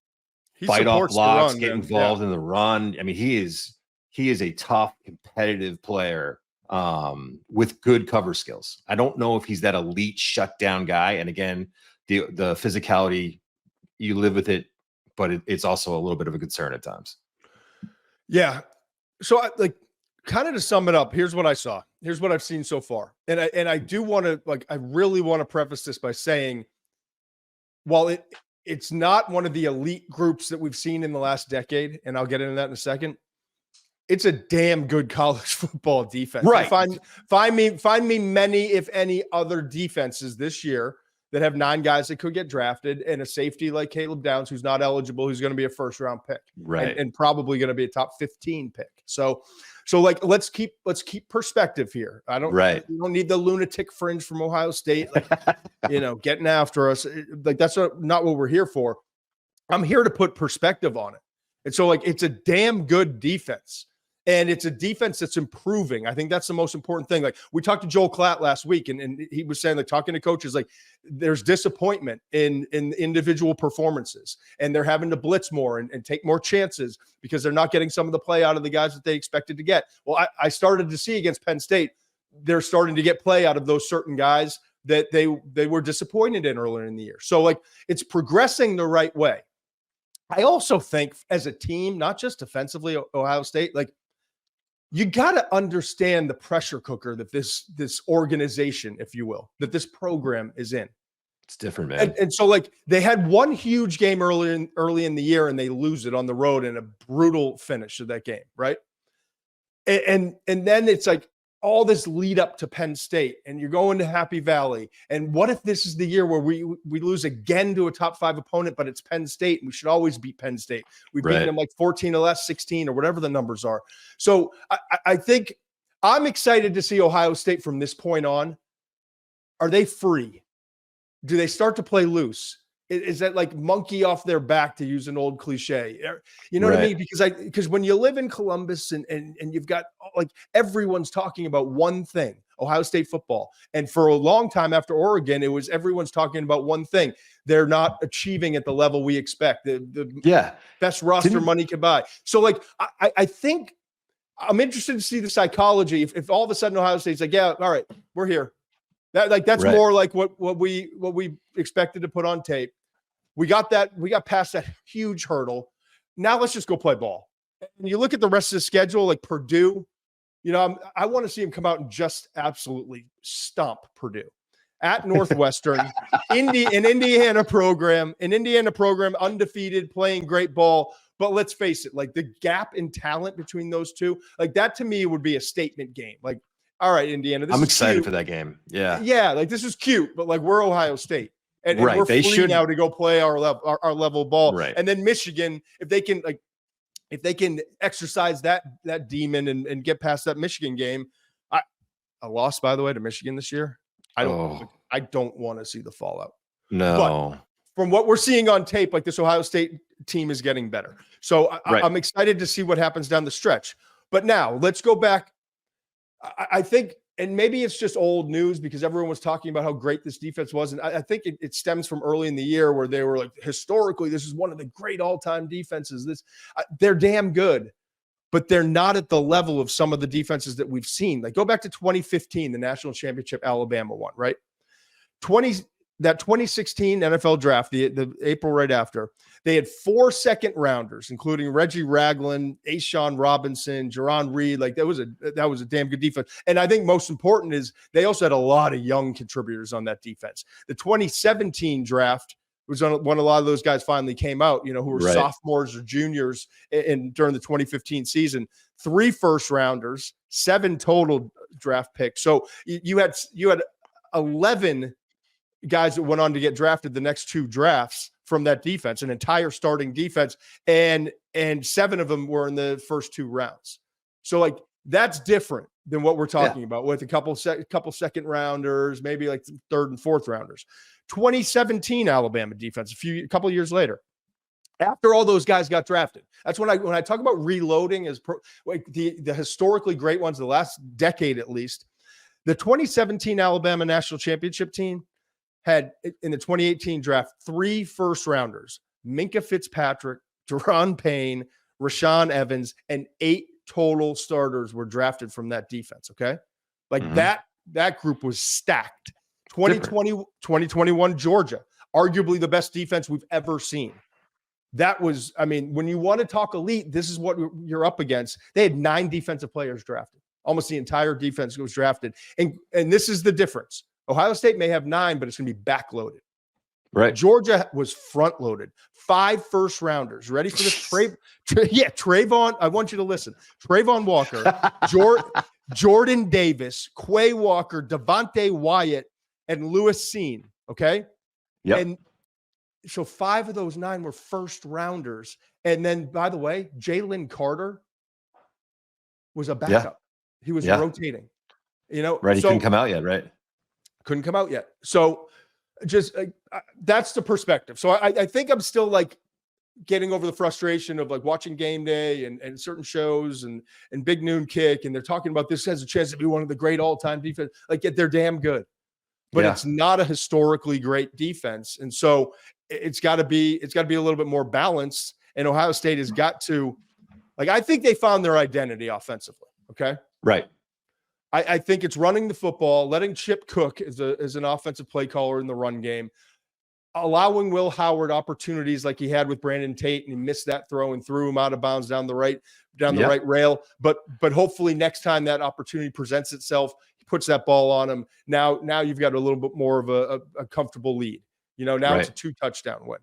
fight off blocks, get involved in the run. I mean, he is a tough, competitive player with good cover skills. I don't know if he's that elite shutdown guy. And again, the physicality, you live with it, but it's also a little bit of a concern at times. Yeah. So kind of to sum it up, here's what I saw. Here's what I've seen so far. And I do want to I really want to preface this by saying, while it's not one of the elite groups that we've seen in the last decade, and I'll get into that in a second, it's a damn good college football defense. Right. Find me many, if any, other defenses this year that have 9 guys that could get drafted and a safety like Caleb Downs, who's not eligible, who's going to be a first-round pick, right, and probably going to be a top 15 pick. So let's keep perspective here. We don't need the lunatic fringe from Ohio State, getting after us. That's not what we're here for. I'm here to put perspective on it. And so it's a damn good defense. And it's a defense that's improving. I think that's the most important thing. Like we talked to Joel Klatt last week, and he was saying, talking to coaches, there's disappointment in individual performances, and they're having to blitz more and take more chances because they're not getting some of the play out of the guys that they expected to get. Well, I started to see against Penn State, they're starting to get play out of those certain guys that they were disappointed in earlier in the year. So it's progressing the right way. I also think as a team, not just defensively, Ohio State, you got to understand the pressure cooker that this organization, if you will, that this program is in. It's different, man. And so they had one huge game early in the year, and they lose it on the road in a brutal finish of that game, right? And then it's all this lead up to Penn State, and you're going to Happy Valley. And what if this is the year where we lose again to a top 5 opponent, but it's Penn State, and we should always beat Penn State. We beat them 14 or less, 16 or whatever the numbers are. So I think I'm excited to see Ohio State from this point on. Are they free? Do they start to play loose? Is that monkey off their back, to use an old cliche? You know what I mean? Because when you live in Columbus and you've got everyone's talking about one thing, Ohio State football. And for a long time after Oregon, it was everyone's talking about one thing. They're not achieving at the level we expect. The best roster money could buy. So I think I'm interested to see the psychology. If all of a sudden Ohio State's all right, we're here. That's more what we expected to put on tape. We got past that huge hurdle. Now let's just go play ball. And you look at the rest of the schedule, Purdue, I want to see him come out and just absolutely stomp Purdue. At Northwestern, an Indiana program, undefeated, playing great ball. But let's face it, the gap in talent between those two, that to me would be a statement game. All right, Indiana, I'm excited for that game. Yeah. Yeah, this is cute, but we're Ohio State. And we're free now to go play our level ball. Right. And then Michigan, if they can exercise that demon and get past that Michigan game, a loss, by the way, to Michigan this year. I don't want to see the fallout. No. But from what we're seeing on tape, this Ohio State team is getting better. So I'm excited to see what happens down the stretch. But now let's go back. I think, and maybe it's just old news because everyone was talking about how great this defense was. And I think it stems from early in the year where they were historically, this is one of the great all-time defenses. They're damn good, but they're not at the level of some of the defenses that we've seen. Go back to 2015, the national championship Alabama won, right? that 2016 NFL draft, the April right after, they had 4 second rounders, including Reggie Ragland, Ashawn Robinson, Jerron Reed. Like that was a damn good defense. And I think most important is they also had a lot of young contributors on that defense. The 2017 draft was when a lot of those guys finally came out, who were sophomores or juniors during the 2015 season. 3 first rounders, 7 total draft picks. So you had 11 guys that went on to get drafted the next 2 drafts from that defense, an entire starting defense, and 7 of them were in the first 2 rounds. So like that's different than what we're talking about with a couple second rounders, maybe like 3rd and 4th rounders. 2017 Alabama defense, a couple of years later, after all those guys got drafted. That's when I talk about reloading as like the historically great ones, the last decade at least. The 2017 Alabama national championship team had in the 2018 draft 3 first rounders: Minka Fitzpatrick, Deron Payne, Rashaan Evans, and 8 total starters were drafted from that defense. Okay. Like that group was stacked. 2021 Georgia, arguably the best defense we've ever seen. That was, I mean, when you want to talk elite, this is what you're up against. They had 9 defensive players drafted. Almost the entire defense was drafted. And this is the difference. Ohio State may have 9, but it's going to be backloaded. Right. Georgia was front loaded. 5 first rounders. Ready for this? Trayvon. I want you to listen. Trayvon Walker, Jordan Davis, Quay Walker, Devontae Wyatt, and Lewis Cine. Okay. Yeah. And so 5 of those 9 were first rounders. And then, by the way, Jalen Carter was a backup. He was rotating. Right. He couldn't come out yet. Right. Couldn't come out yet. So just that's the perspective. So I think I'm still like getting over the frustration of like watching Game Day and certain shows and Big Noon Kick. And they're talking about this has a chance to be one of the great all-time defense. Like they're damn good, but it's not a historically great defense. And so it's got to be a little bit more balanced. And Ohio State has got to, like, I think they found their identity offensively. Okay. Right. I think it's running the football, letting Chip cook as an offensive play caller in the run game, allowing Will Howard opportunities like he had with Brandon Tate, and he missed that throw and threw him out of bounds down the right rail. But hopefully next time that opportunity presents itself, he puts that ball on him. Now you've got a little bit more of a comfortable lead. Now it's a 2 touchdown win.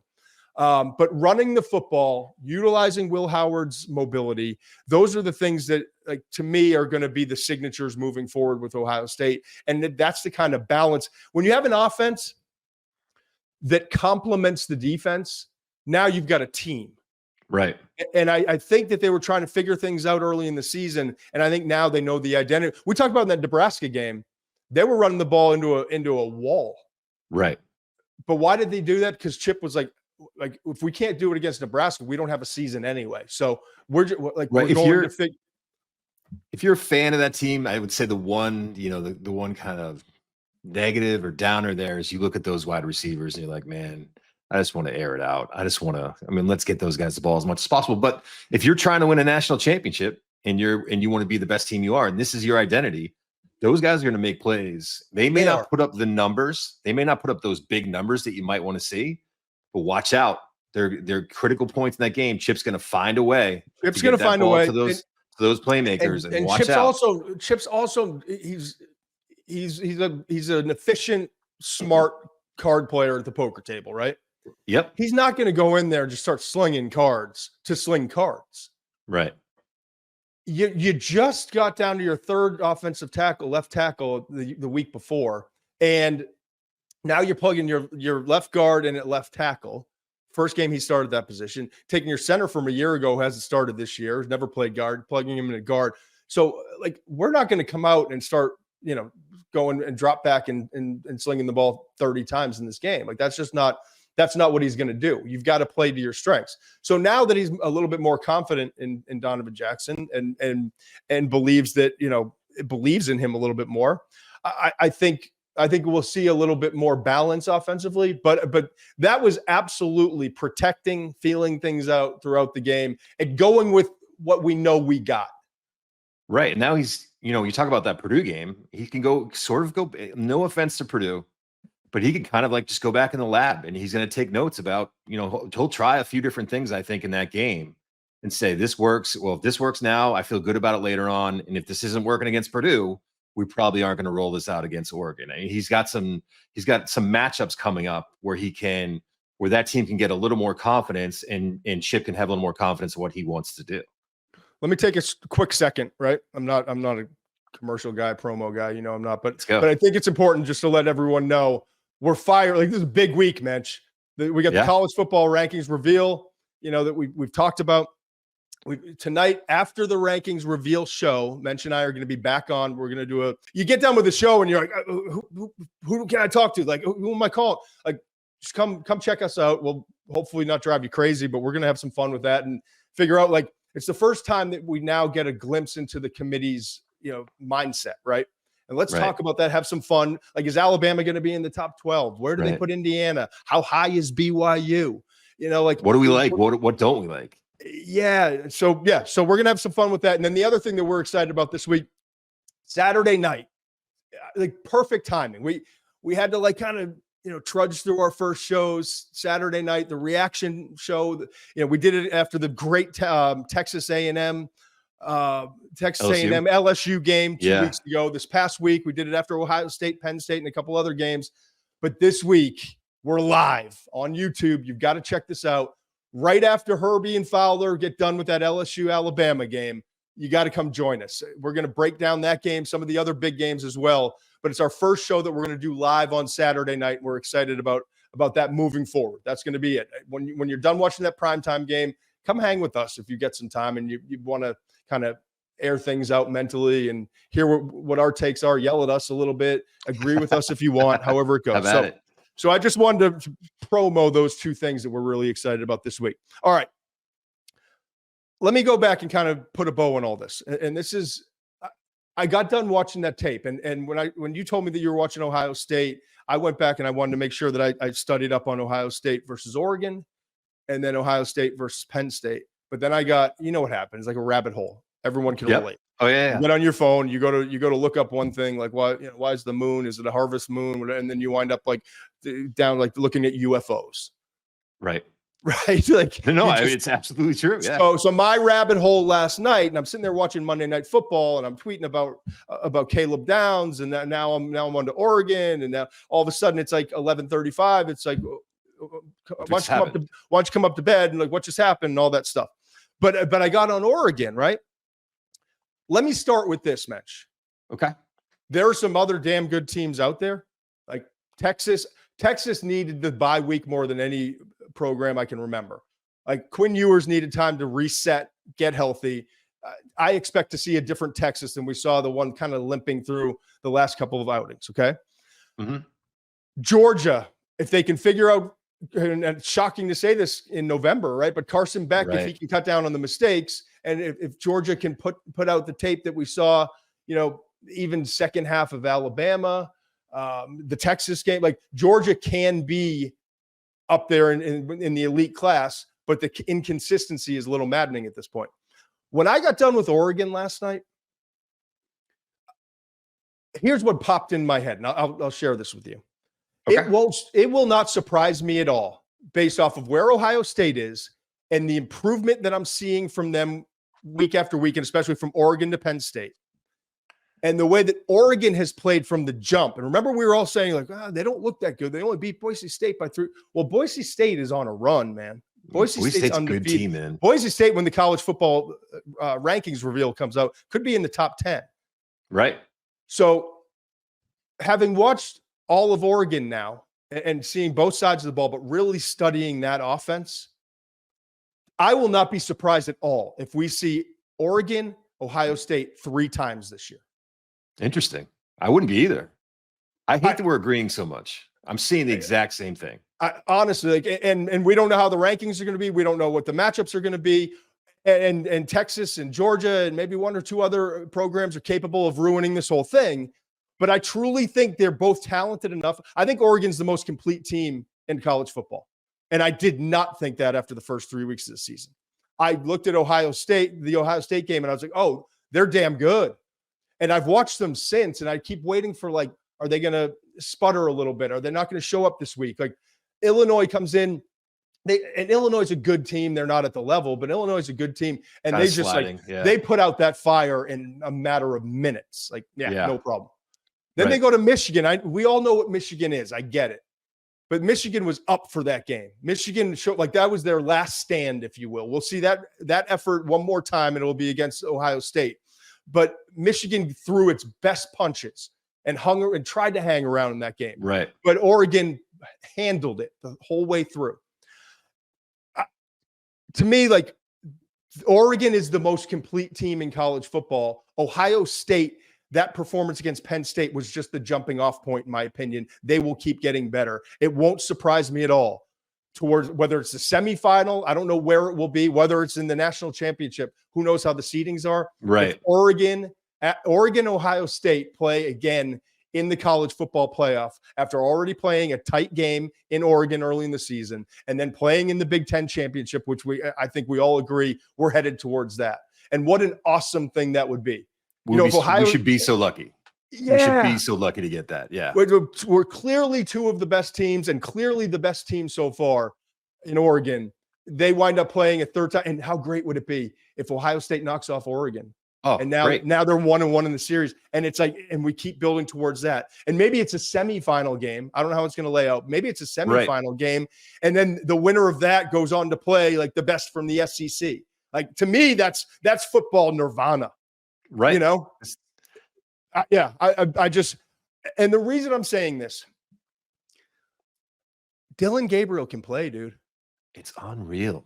But running the football, utilizing Will Howard's mobility, those are the things that, like, to me, are going to be the signatures moving forward with Ohio State. And that's the kind of balance. When you have an offense that complements the defense, now you've got a team. Right. And I think that they were trying to figure things out early in the season. And I think now they know the identity. We talked about in that Nebraska game, they were running the ball into a wall. Right. But why did they do that? Because Chip was like, if we can't do it against Nebraska, we don't have a season anyway. So we're just like, right. If you're a fan of that team, I would say the one, the one kind of negative or downer there is you look at those wide receivers and you're like, man, I just want to air it out. Let's get those guys the ball as much as possible. But if you're trying to win a national championship and you want to be the best team you are, and this is your identity, those guys are going to make plays. They may not put up the numbers. They may not put up those big numbers that you might want to see. But watch out. They're critical points in that game. Chip's going to find a way. Chip's going to find a way to those playmakers and watch Chip's out. Chip's also he's an efficient, smart card player at the poker table, right? Yep. He's not going to go in there and just start slinging cards to sling cards. Right. You just got down to your 3rd offensive tackle, left tackle the week before, and now you're plugging your left guard in at left tackle. First game he started that position. Taking your center from a year ago, hasn't started this year, never played guard, plugging him in a guard. So, like, we're not going to come out and start, going and drop back and slinging the ball 30 times in this game. Like, that's not what he's going to do. You've got to play to your strengths. So now that he's a little bit more confident in Donovan Jackson and believes that, believes in him a little bit more, I think we'll see a little bit more balance offensively, but that was absolutely protecting, feeling things out throughout the game and going with what we know we got. Right. And now he's, you talk about that Purdue game, he can go, no offense to Purdue, but he can kind of like just go back in the lab and he's going to take notes about, he'll try a few different things, I think, in that game and say, this works. Well, if this works now, I feel good about it later on. And if this isn't working against Purdue, we probably aren't going to roll this out against Oregon. I mean, he's got some matchups coming up where that team can get a little more confidence and Chip can have a little more confidence in what he wants to do. Let me take a quick second, right? I'm not a commercial guy, promo guy, I'm not, but I think it's important just to let everyone know we're fired. Like, this is a big week, Mensch. We got the college football rankings reveal, that we've talked about. Tonight, after the rankings reveal show, Mensch and I are going to be back on. We're going to do you get done with the show and you're like, who can I talk to? Like, who am I calling? Like, just come check us out. We'll hopefully not drive you crazy, but we're going to have some fun with that and figure out, like, it's the first time that we now get a glimpse into the committee's, mindset, right? And let's talk about that. Have some fun. Like, is Alabama going to be in the top 12? Where do they put Indiana? How high is BYU? Like, what do we like? What don't we like? Yeah. So we're going to have some fun with that. And then the other thing that we're excited about this week, Saturday night, like, perfect timing. We had to, like, kind of, trudge through our first shows. Saturday night, the reaction show, we did it after the great Texas A&M LSU game 2 weeks ago. This past week, we did it after Ohio State, Penn State, and a couple other games. But this week, we're live on YouTube. You've got to check this out. Right after Herbie and Fowler get done with that LSU-Alabama game, you got to come join us. We're going to break down that game, some of the other big games as well. But it's our first show that we're going to do live on Saturday night. We're excited about that moving forward. That's going to be it. When you're done watching that primetime game, come hang with us if you get some time and you want to kind of air things out mentally and hear what our takes are. Yell at us a little bit. Agree with us if you want, however it goes. So I just wanted to promo those two things that we're really excited about this week. All right. Let me go back and kind of put a bow on all this. And this is, I got done watching that tape. And when you told me that you were watching Ohio State, I went back and I wanted to make sure that I studied up on Ohio State versus Oregon and then Ohio State versus Penn State. But then I got, what happens, like a rabbit hole. Everyone can relate. Oh yeah. You get on your phone, you go to look up one thing, like, why is the moon? Is it a harvest moon? And then you wind up like down, like looking at UFOs. Right. Like, no, it's absolutely true. Yeah. So my rabbit hole last night, and I'm sitting there watching Monday Night Football, and I'm tweeting about Caleb Downs, and now I'm on to Oregon, and now all of a sudden it's like 11:35. It's like, why don't you come up to bed, and like, what just happened, and all that stuff. But I got on Oregon, right? Let me start with this, Mensch. Okay. There are some other damn good teams out there, like Texas. Texas needed the bye week more than any program I can remember. Like, Quinn Ewers needed time to reset, get healthy. I expect to see a different Texas than we saw, the one kind of limping through the last couple of outings. Okay. Mm-hmm. Georgia, if they can figure out, and it's shocking to say this in November, right? But Carson Beck, if he can cut down on the mistakes, and if Georgia can put out the tape that we saw, even second half of Alabama, the Texas game, like, Georgia can be up there in the elite class, but the inconsistency is a little maddening at this point. When I got done with Oregon last night, here's what popped in my head, and I'll share this with you. Okay. It will not surprise me at all, based off of where Ohio State is and the improvement that I'm seeing from them week after week, and especially from Oregon to Penn State, and the way that Oregon has played from the jump. And remember, we were all saying, like, they don't look that good. They only beat Boise State by 3. Well, Boise State is on a run, man. Boise State's a good team, man. Boise State, when the college football rankings reveal comes out, could be in the top 10. Right. So, having watched all of Oregon now and seeing both sides of the ball, but really studying that offense, I will not be surprised at all if we see Oregon, Ohio State 3 times this year. Interesting. I wouldn't be either. I hate that we're agreeing so much. I'm seeing the exact same thing. Honestly, like, and we don't know how the rankings are going to be. We don't know what the matchups are going to be. And Texas and Georgia and maybe 1 or 2 other programs are capable of ruining this whole thing. But I truly think they're both talented enough. I think Oregon's the most complete team in college football. And I did not think that after the first 3 weeks of the season. I looked at the Ohio State game, and I was like, oh, they're damn good. And I've watched them since, and I keep waiting for, like, Are they going to sputter a little bit? Are they not going to show up this week? Like Illinois comes in. And Illinois is a good team. They're not at the level, but Illinois is a good team. And Kinda they just sliding, yeah. they put out that fire in a matter of minutes. Like, yeah. No problem. Then Right. they go to Michigan. We all know what Michigan is. I get it. But Michigan was up for that game. Michigan showed like that was their last stand, if you will. We'll see that effort one more time, and it'll be against Ohio State. But Michigan threw its best punches and hung and tried to hang around in that game. Right. But Oregon handled it the whole way through. To me, like Oregon is the most complete team in college football. Ohio State, that performance against Penn State was just the jumping off point, in my opinion. They will keep getting better. It won't surprise me at all towards whether it's the semifinal. I don't know where it will be, whether it's in the national championship. Who knows how the seedings are? Right. If Oregon, Ohio State play again in the college football playoff after already playing a tight game in Oregon early in the season and then playing in the Big Ten championship, which I think we all agree we're headed towards that. And what an awesome thing that would be. We should be so lucky. Yeah. We should be so lucky to get that. Yeah. We're clearly two of the best teams and clearly the best team so far in Oregon. They wind up playing a third time. And how great would it be if Ohio State knocks off Oregon? Oh, and now they're 1-1 in the series. And it's like, and we keep building towards that. And maybe it's a semifinal game. I don't know how it's going to lay out. Maybe it's a semifinal game. And then the winner of that goes on to play like the best from the SEC. Like to me, that's football nirvana. Right. You know? I just, and the reason I'm saying this, Dillon Gabriel can play, dude. It's unreal.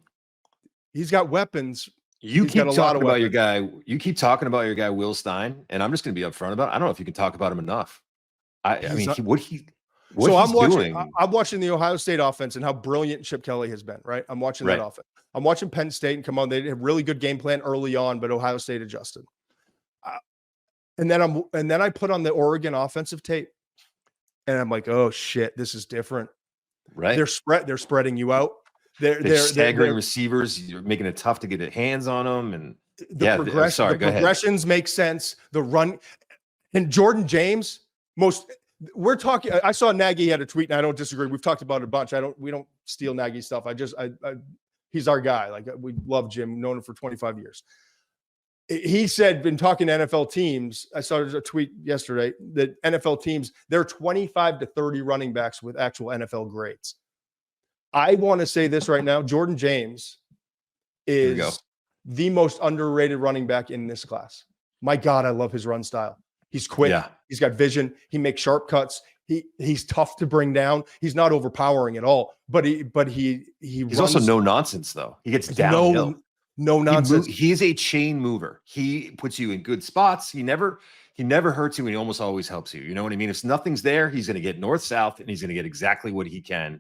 He's got weapons. You keep talking about your guy. You keep talking about your guy, Will Stein, and I'm just going to be upfront about it. I don't know if you can talk about him enough. I'm watching the Ohio State offense and how brilliant Chip Kelly has been. Right, I'm watching that offense. I'm watching Penn State and come on. They had a really good game plan early on, but Ohio State adjusted. And then I put on the Oregon offensive tape, and I'm like, oh shit, this is different. Right, they're spreading you out. They're staggering receivers. You're making it tough to get hands on them, and the progressions make sense. The run and Jordan James. We're talking. I saw Nagy had a tweet, and I don't disagree. We've talked about it a bunch. We don't steal Nagy stuff. He's our guy. Like we love Jim. Known him for 25 years. He said, been talking to NFL teams. I saw a tweet yesterday that NFL teams, they're 25 to 30 running backs with actual NFL grades. I want to say this right now. Jordan James is the most underrated running back in this class. My God, I love his run style. He's quick. Yeah. He's got vision. He makes sharp cuts. He's tough to bring down. He's not overpowering at all. But he's also no nonsense though. He gets downhill. No nonsense. He's a chain mover. He puts you in good spots. He never hurts you, and he almost always helps you. You know what I mean? If nothing's there, he's going to get north-south, and he's going to get exactly what he can.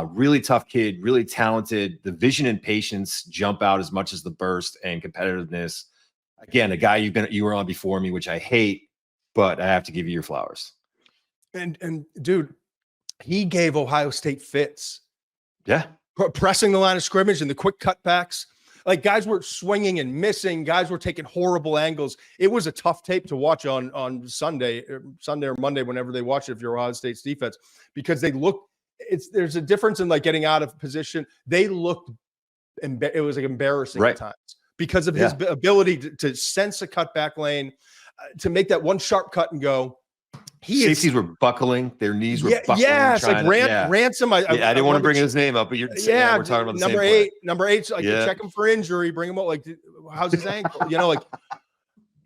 Really tough kid, really talented. The vision and patience jump out as much as the burst and competitiveness. Again, a guy you were on before me, which I hate, but I have to give you your flowers. And dude, he gave Ohio State fits. Yeah, pressing the line of scrimmage and the quick cutbacks. Like guys were swinging and missing. Guys were taking horrible angles. It was a tough tape to watch on Sunday or Monday, whenever they watch it. If you're Ohio State's defense, because they look. There's a difference in like getting out of position. They looked, it was like embarrassing at times because of his ability to sense a cutback lane, to make that one sharp cut and go. Safeties were buckling, their knees were buckling. Yeah, it's like Ransom. I didn't want to bring his name up, but we're talking about the number same eight. Number 8's like check him for injury, bring him up. Like, how's his ankle? Like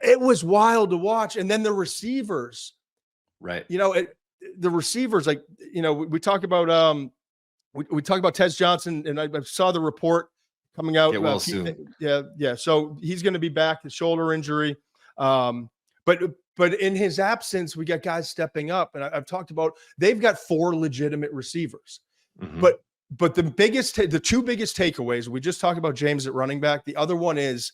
it was wild to watch. And then the receivers, right? The receivers, like we talk about we talk about Tez Johnson, and I saw the report coming out. Get well soon. Yeah. So he's going to be back, the shoulder injury. But in his absence, we got guys stepping up, and I've talked about they've got 4 legitimate receivers. Mm-hmm. But the two biggest takeaways, we just talked about James at running back. The other one is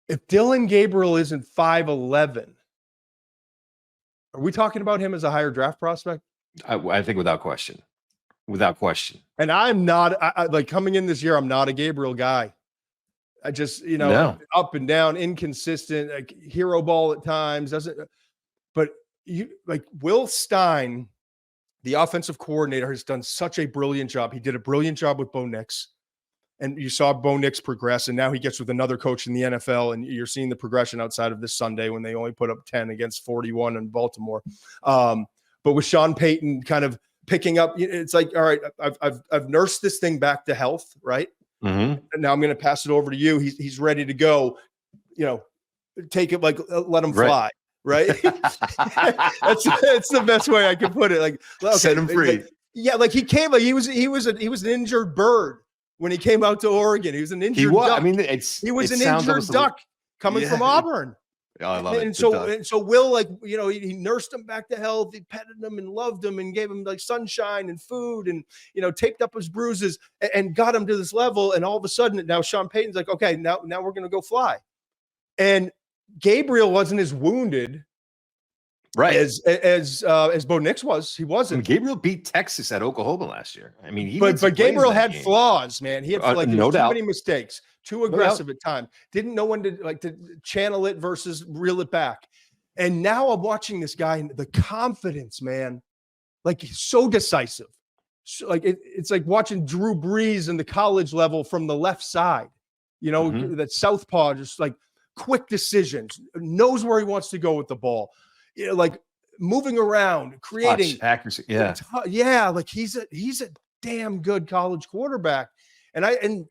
if Dillon Gabriel isn't 5'11", are we talking about him as a higher draft prospect? I think without question. And I'm not like coming in this year, I'm not a Gabriel guy. I just, up and down, inconsistent, like hero ball at times, but Will Stein, the offensive coordinator, has done such a brilliant job. He did a brilliant job with Bo Nix. And you saw Bo Nix progress, and now he gets with another coach in the NFL, and you're seeing the progression outside of this Sunday when they only put up 10 against 41 in Baltimore. But with Sean Payton kind of picking up, it's like, all right, I've nursed this thing back to health, right? Mm-hmm. And now I'm going to pass it over to you. He's ready to go. Take it, like, let him fly, right? That's the best way I can put it. Like, okay, set him free. Like he came, like he was an injured bird. When he came out to Oregon, he was an injured duck. I mean, he was an injured duck coming from Auburn. Oh, I love it. And so Will, like, he nursed him back to health. He petted him and loved him and gave him like sunshine and food and, taped up his bruises and got him to this level. And all of a sudden now Sean Payton's like, okay, now we're going to go fly. And Gabriel wasn't as wounded. Right. As Bo Nix was. He wasn't. And Gabriel beat Texas at Oklahoma last year. I mean, but Gabriel had flaws, man. He had no doubt. too many mistakes, too aggressive at times. Didn't know when to channel it versus reel it back. And now I'm watching this guy and the confidence, man. Like, he's so decisive. So, like it's like watching Drew Brees in the college level from the left side. That southpaw, just like quick decisions, knows where he wants to go with the ball. Like moving around, creating touch, accuracy. Yeah. Like he's a damn good college quarterback. And I don't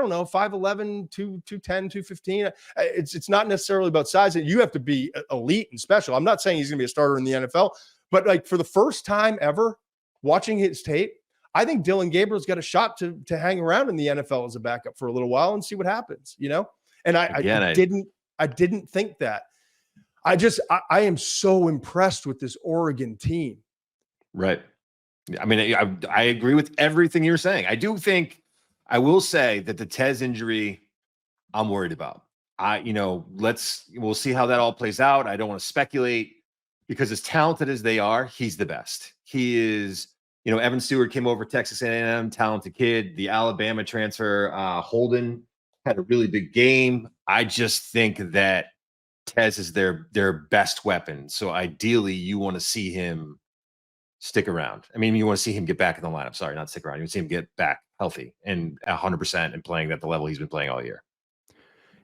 know, 5'11", 210, 215. It's not necessarily about size. You have to be elite and special. I'm not saying he's going to be a starter in the NFL, but like for the first time ever watching his tape, I think Dillon Gabriel's got a shot to hang around in the NFL as a backup for a little while and see what happens, And I didn't think that. I am so impressed with this Oregon team. Right. I mean, I agree with everything you're saying. I will say that the Tez injury, I'm worried about. We'll see how that all plays out. I don't want to speculate because as talented as they are, he's the best. He is, Evan Stewart came over Texas A&M, talented kid. The Alabama transfer, Holden had a really big game. I just think that Tez is their best weapon. So ideally you want to see him stick around. I mean, you want to see him get back in the lineup. Sorry, not stick around. You want to see him get back healthy and 100% and playing at the level he's been playing all year.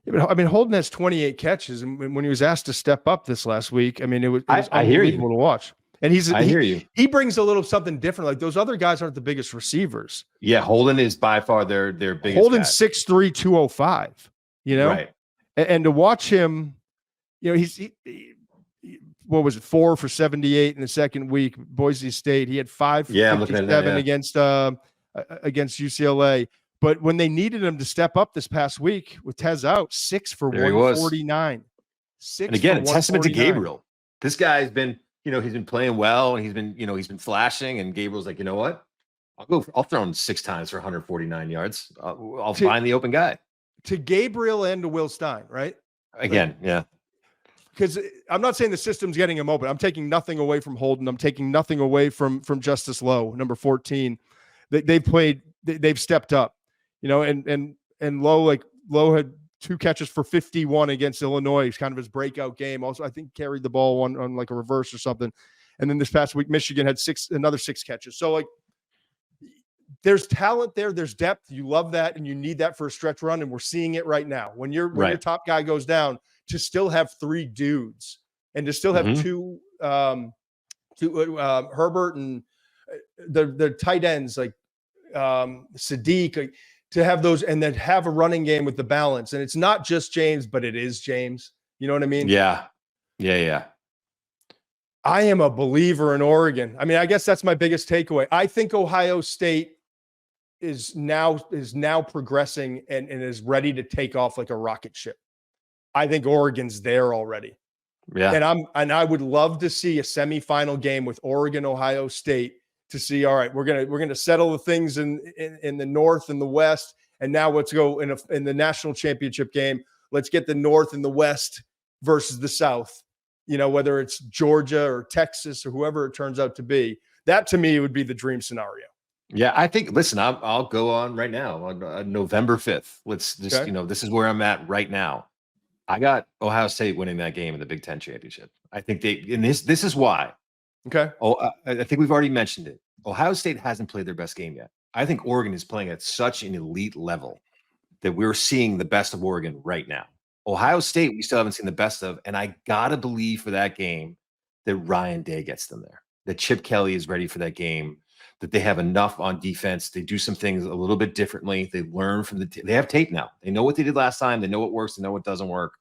Yeah, but I mean, Holden has 28 catches. And when he was asked to step up this last week, I mean, it was unbelievable to watch. And I hear you. He brings a little something different. Like those other guys aren't the biggest receivers. Yeah, Holden is by far their biggest. Holden's 6'3", 205. Right. And to watch him, what was it, 4 for 78 in the second week, Boise State. He had 5 for 57 against UCLA. But when they needed him to step up this past week with Tez out, 6 for 149. And again, a testament to Gabriel. This guy's been, he's been playing well and he's been flashing. And Gabriel's like, you know what? I'll throw him 6 times for 149 yards. I'll find the open guy. To Gabriel and to Will Stein, right? Again, yeah. Because I'm not saying the system's getting him open. I'm taking nothing away from Holden. I'm taking nothing away from Justice Lowe, number 14. They've stepped up, and Lowe had 2 catches for 51 against Illinois. It's kind of his breakout game. Also, I think carried the ball on like a reverse or something. And then this past week, Michigan had another 6 catches. So like, there's talent there. There's depth. You love that. And you need that for a stretch run. And we're seeing it right now. When your top guy goes down, to still have 3 dudes and to still have two Herbert and the tight ends like Sadiq, to have those and then have a running game with the balance. And it's not just James, but it is James. You know what I mean? Yeah. I am a believer in Oregon. I mean, I guess that's my biggest takeaway. I think Ohio State is now progressing and is ready to take off like a rocket ship. I think Oregon's there already. Yeah. And I would love to see a semifinal game with Oregon, Ohio State to see, all right, we're going to settle the things in the North and the West. And now let's go in the national championship game. Let's get the North and the West versus the South, whether it's Georgia or Texas or whoever it turns out to be. That to me would be the dream scenario. Yeah, I think, listen, I'll go on right now on November 5th. Let's just, this is where I'm at right now. I got Ohio State winning that game in the Big Ten championship. I think this is why. Okay. I think we've already mentioned it. Ohio State hasn't played their best game yet. I think Oregon is playing at such an elite level that we're seeing the best of Oregon right now. Ohio State, we still haven't seen the best of, and I gotta believe for that game that Ryan Day gets them there, that Chip Kelly is ready for that game, that they have enough on defense. They do some things a little bit differently. They learn from they have tape now. They know what they did last time. They know what works. They know what doesn't work.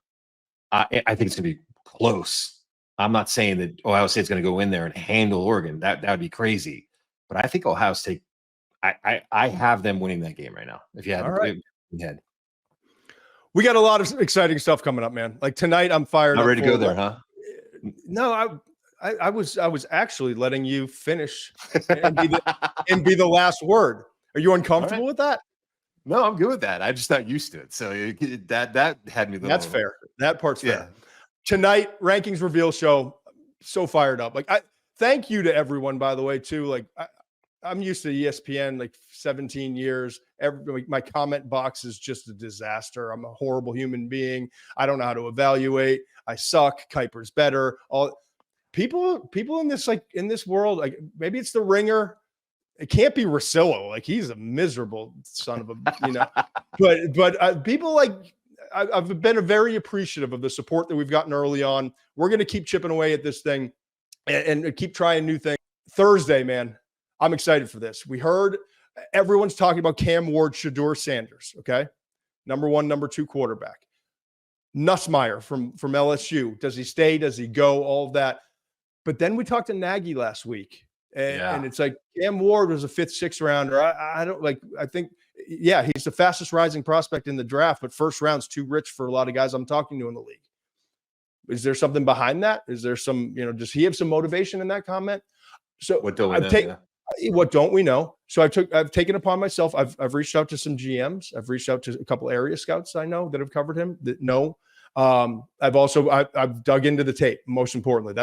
I think it's going to be close. I'm not saying that Ohio State's going to go in there and handle Oregon. That would be crazy. But I think Ohio State, I have them winning that game right now. If you have it in your head. We got a lot of exciting stuff coming up, man. Like tonight, I'm fired up. Ready to go there, huh? No, I was actually letting you finish and be the last word. Are you uncomfortable with that? No, I'm good with that. I'm just not used to it. So that had me. That's fair. That part's fair. Yeah. Tonight, rankings reveal show. So fired up. Like, thank you to everyone, by the way, too. Like, I'm used to ESPN, like 17 years. My comment box is just a disaster. I'm a horrible human being. I don't know how to evaluate. I suck. Kuiper's better. All people in this world, like maybe it's the Ringer. It can't be Rosillo. Like he's a miserable son of a, but people like I've been very appreciative of the support that we've gotten early on. We're going to keep chipping away at this thing and keep trying new things. Thursday, man, I'm excited for this. We heard everyone's talking about Cam Ward, Shedeur Sanders. Okay. Number 1, number 2 quarterback. Nussmeier from LSU. Does he stay? Does he go? All of that. But then we talked to Nagy last week. And it's like Cam Ward was a 5th, 6th rounder. I think he's the fastest rising prospect in the draft, but first round's too rich for a lot of guys I'm talking to in the league. Is there something behind that? Is there some, does he have some motivation in that comment? So what don't we know? What don't we know? So I've taken upon myself. I've reached out to some GMs. I've reached out to a couple area scouts I know that have covered him that know. I've dug into the tape. Most importantly,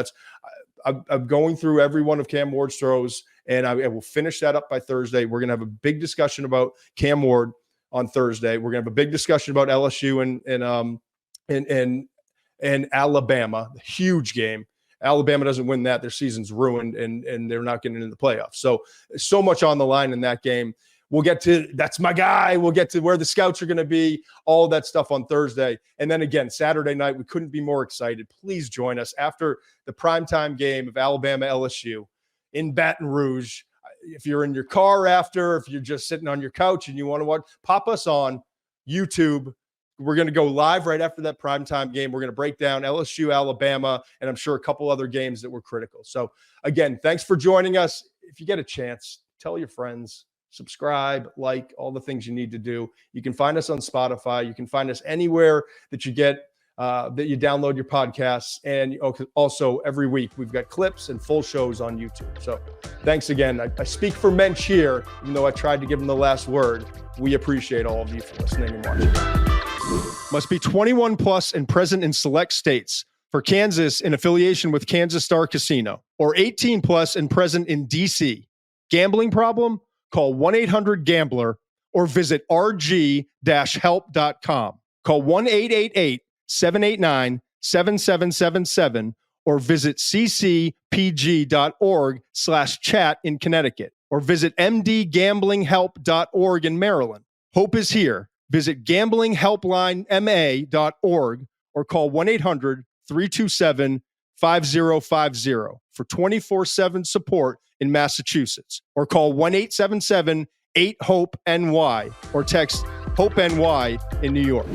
I'm going through every one of Cam Ward's throws, and I will finish that up by Thursday. We're going to have a big discussion about Cam Ward on Thursday. We're going to have a big discussion about LSU and Alabama, huge game. Alabama doesn't win that, their season's ruined, and they're not getting into the playoffs. So much on the line in that game. We'll get to that's my guy. We'll get to where the scouts are going to be, all that stuff on Thursday. And then again, Saturday night, we couldn't be more excited. Please join us after the primetime game of Alabama LSU in Baton Rouge. If you're in your car after, if you're just sitting on your couch and you want to watch, pop us on YouTube. We're going to go live right after that primetime game. We're going to break down LSU, Alabama, and I'm sure a couple other games that were critical. So again, thanks for joining us. If you get a chance, tell your friends. Subscribe, like, all the things you need to do. You can find us on Spotify. You can find us anywhere that you get that you download your podcasts. And also every week we've got clips and full shows on YouTube. So thanks again. I speak for Mensch here, even though I tried to give him the last word. We appreciate all of you for listening and watching. Must be 21 plus and present in select states. For Kansas, in affiliation with Kansas Star Casino, or 18 plus and present in DC. Gambling problem? Call 1-800-GAMBLER or visit rg-help.com. Call 1-888-789-7777 or visit ccpg.org/chat in Connecticut or visit mdgamblinghelp.org in Maryland. Hope is here. Visit gamblinghelplinema.org or call 1-800-327-5050 for 24/7 support in Massachusetts, or call 1-877-8-HOPE-NY or text HOPE-NY in New York.